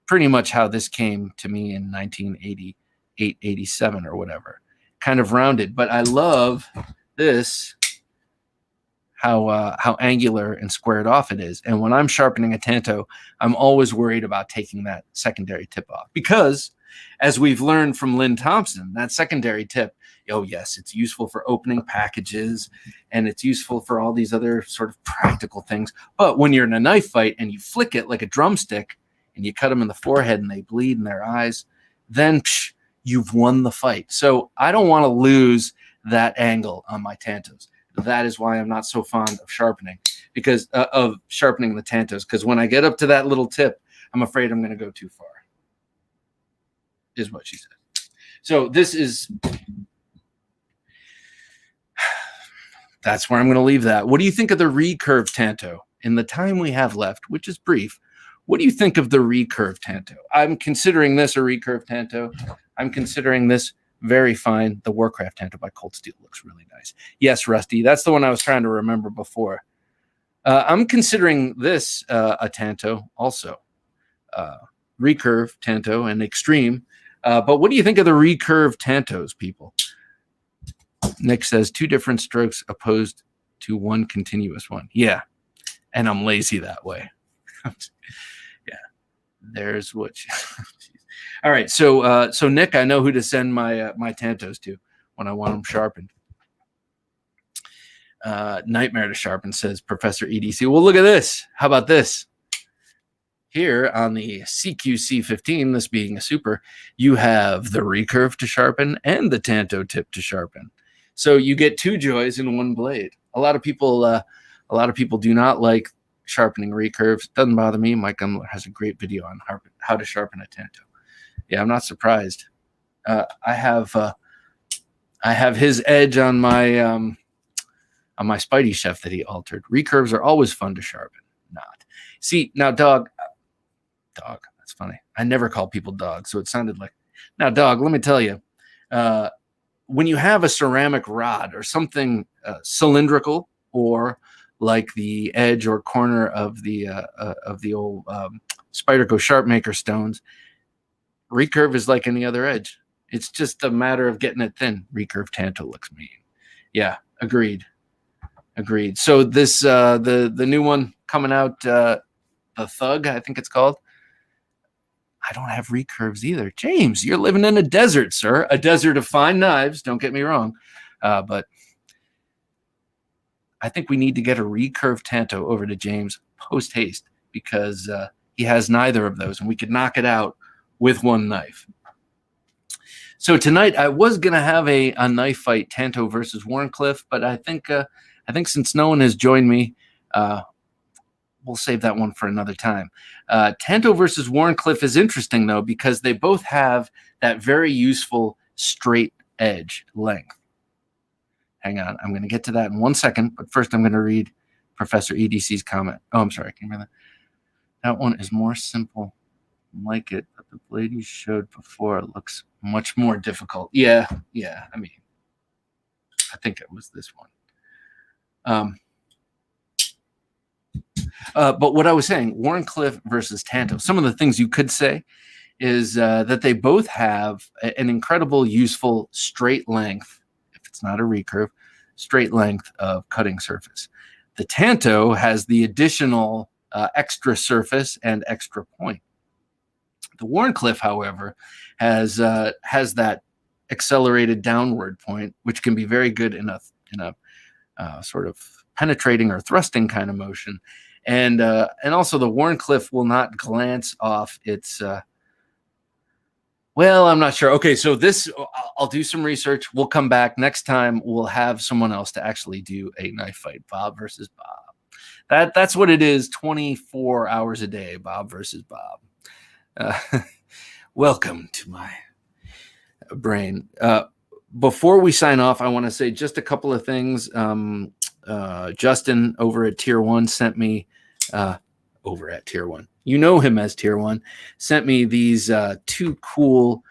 pretty much how this came to me in 1988, 87 or whatever, kind of rounded. But I love this, how angular and squared off it is. And when I'm sharpening a Tanto, I'm always worried about taking that secondary tip off, because as we've learned from Lynn Thompson, that secondary tip, oh yes, it's useful for opening packages and it's useful for all these other sort of practical things. But when you're in a knife fight and you flick it like a drumstick and you cut them in the forehead and they bleed in their eyes, then you've won the fight. So I don't want to lose that angle on my Tantos. That is why I'm not so fond of sharpening, because of sharpening the Tantos. Because when I get up to that little tip, I'm afraid I'm going to go too far, is what she said. So this is, that's where I'm going to leave that. What do you think of the recurve Tanto? In the time we have left, which is brief, what do you think of the recurve Tanto? I'm considering this a recurve Tanto. I'm considering this very fine. The Warcraft Tanto by Cold Steel looks really nice. Yes, Rusty, that's the one I was trying to remember before. I'm considering this a Tanto also. Recurve Tanto and Extreme. But what do you think of the recurve Tantos, people? Nick says 2 different strokes opposed to 1 continuous one. Yeah, and I'm lazy that way. Yeah, there's what. All right, so Nick, I know who to send my my Tantos to when I want them sharpened. Nightmare to sharpen, says Professor EDC. Well, look at this. How about this? Here on the CQC15, this being a super, you have the recurve to sharpen and the Tanto tip to sharpen. So you get 2 joys in 1 blade. A lot of people do not like sharpening recurves. Doesn't bother me. Mike Gumler has a great video on how to sharpen a Tanto. Yeah, I'm not surprised. I have his edge on my Spidey Chef that he altered. Recurves are always fun to sharpen. Not. See, now dog, that's funny. I never call people dogs, so it sounded like. Now, dog, let me tell you, when you have a ceramic rod or something cylindrical, or like the edge or corner of the old Spyderco Sharpmaker stones, recurve is like any other edge. It's just a matter of getting it thin. Recurve Tanto looks mean. Yeah, agreed. So this the new one coming out, the Thug, I think it's called. I don't have recurves either. James, you're living in a desert, sir. A desert of fine knives, don't get me wrong. But I think we need to get a recurve Tanto over to James post-haste, because he has neither of those, and we could knock it out with 1 knife. So tonight I was going to have a knife fight, Tanto versus Wharncliffe, but I think since no one has joined me, we'll save that one for another time. Tanto versus Wharncliffe is interesting, though, because they both have that very useful straight edge length. Hang on. I'm going to get to that in 1 second, but first I'm going to read Professor EDC's comment. Oh, I'm sorry. Can you remember that? That one is more simple. I like it, but the blade you showed before looks much more difficult. Yeah. I mean, I think it was this one. But what I was saying, Wharncliffe versus Tanto, some of the things you could say is that they both have an incredible, useful straight length, if it's not a recurve, straight length of cutting surface. The Tanto has the additional extra surface and extra point. The Wharncliffe, however, has that accelerated downward point, which can be very good in a sort of penetrating or thrusting kind of motion. And also the Wharncliffe will not glance off its, well, I'm not sure. Okay, so this, I'll do some research. We'll come back. Next time, we'll have someone else to actually do a knife fight, Bob versus Bob. That's what it is, 24 hours a day, Bob versus Bob. Welcome to my brain. Before we sign off, I want to say just a couple of things. Justin over at Tier 1 sent me, over at Tier 1. you know him as Tier 1, sent me these two cool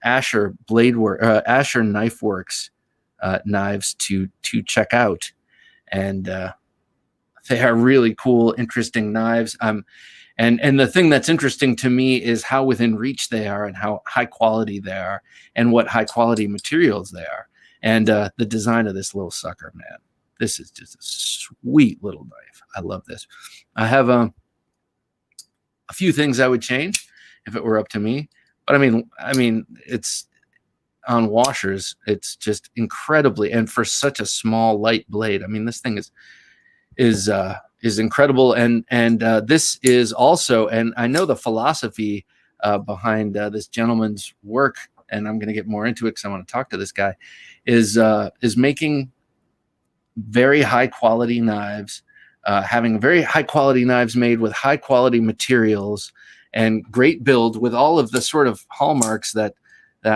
Asher Asher Knife Works knives to check out, and they are really cool, interesting knives. And the thing that's interesting to me is how within reach they are, and how high quality they are, and what high quality materials they are, and the design of this little sucker, man. This is just a sweet little knife. I love this. I have a few things I would change if it were up to me, but I mean, it's on washers. It's just incredibly, and for such a small, light blade. I mean, this thing is incredible, and this is also, and I know the philosophy behind this gentleman's work, and I'm going to get more into it because I want to talk to this guy, is making very high quality knives, having very high quality knives made with high quality materials and great build, with all of the sort of hallmarks that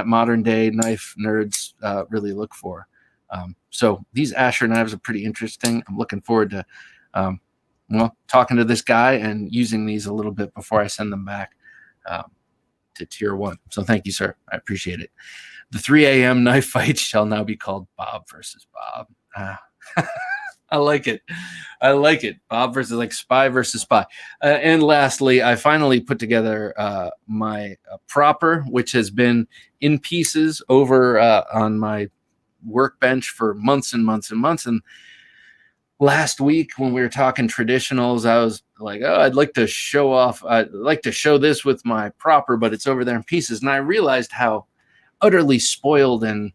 modern day knife nerds really look for. So these Asher knives are pretty interesting. I'm looking forward to talking to this guy and using these a little bit before I send them back to Tier 1. So thank you, sir. I appreciate it. The 3 a.m. knife fight shall now be called Bob versus Bob. I like it. I like it. Bob versus, like, spy versus spy. And lastly, I finally put together my propper, which has been in pieces over on my workbench for months and months and months. And last week when we were talking traditionals, I was like, oh, I'd like to show off. I'd like to show this with my propper, but it's over there in pieces. And I realized how utterly spoiled and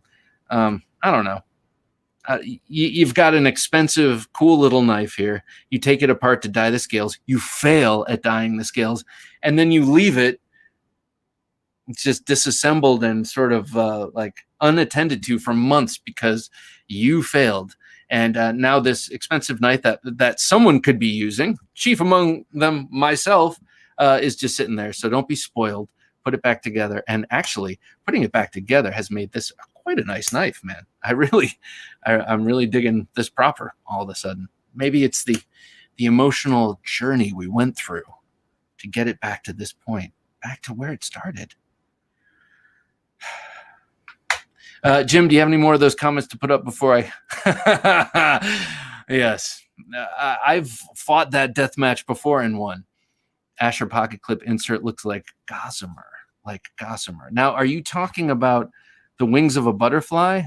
I don't know. You've got an expensive, cool little knife here. You take it apart to dye the scales. You fail at dyeing the scales, and then you leave it. It's just disassembled and sort of like unattended to for months because you failed. And now this expensive knife that someone could be using, chief among them myself, is just sitting there. So don't be spoiled. Put it back together. And actually, putting it back together has made this quite a nice knife, man. I'm really digging this propper all of a sudden. Maybe it's the emotional journey we went through to get it back to this point, back to where it started. Jim, do you have any more of those comments to put up before I? Yes. I've fought that death match before and won. Asher pocket clip insert looks like gossamer. Now, are you talking about the wings of a butterfly?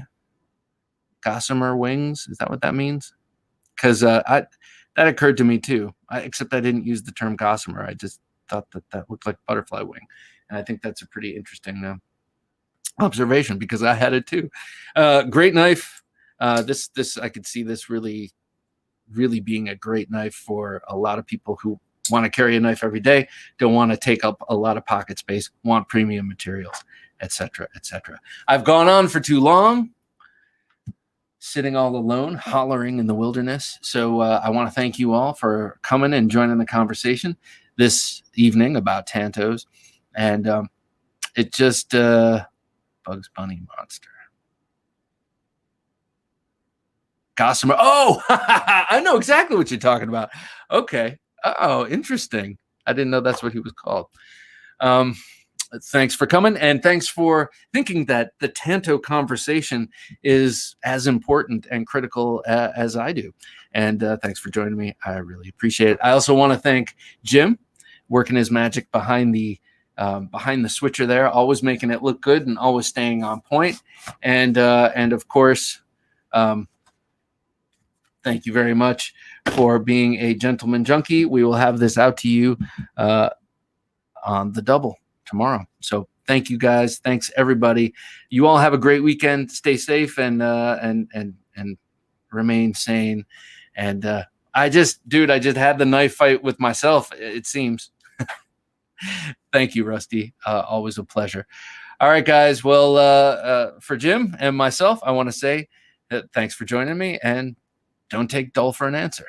Gossamer wings? Is that what that means? Because that occurred to me too. Except I didn't use the term gossamer. I just thought that looked like butterfly wing. And I think that's a pretty interesting observation because I had it too. Great knife. This I could see this really being a great knife for a lot of people who want to carry a knife every day, don't want to take up a lot of pocket space, want premium materials, etc., etc. I've gone on for too long, sitting all alone, hollering in the wilderness. So I want to thank you all for coming and joining the conversation this evening about Tantos. And it just Bugs Bunny monster. Gossamer. Oh, I know exactly what you're talking about. Okay. Oh, interesting. I didn't know that's what he was called. Thanks for coming, and thanks for thinking that the Tanto conversation is as important and critical as I do. And thanks for joining me. I really appreciate it. I also want to thank Jim, working his magic behind the switcher there, always making it look good and always staying on point. And of course, thank you very much for being a gentleman junkie. We will have this out to you on the double tomorrow. So thank you guys. Thanks everybody. You all have a great weekend. Stay safe and remain sane. And I just had the knife fight with myself, it seems. Thank you, Rusty. Always a pleasure. All right, guys. Well, for Jim and myself, I want to say that thanks for joining me, and don't take dull for an answer.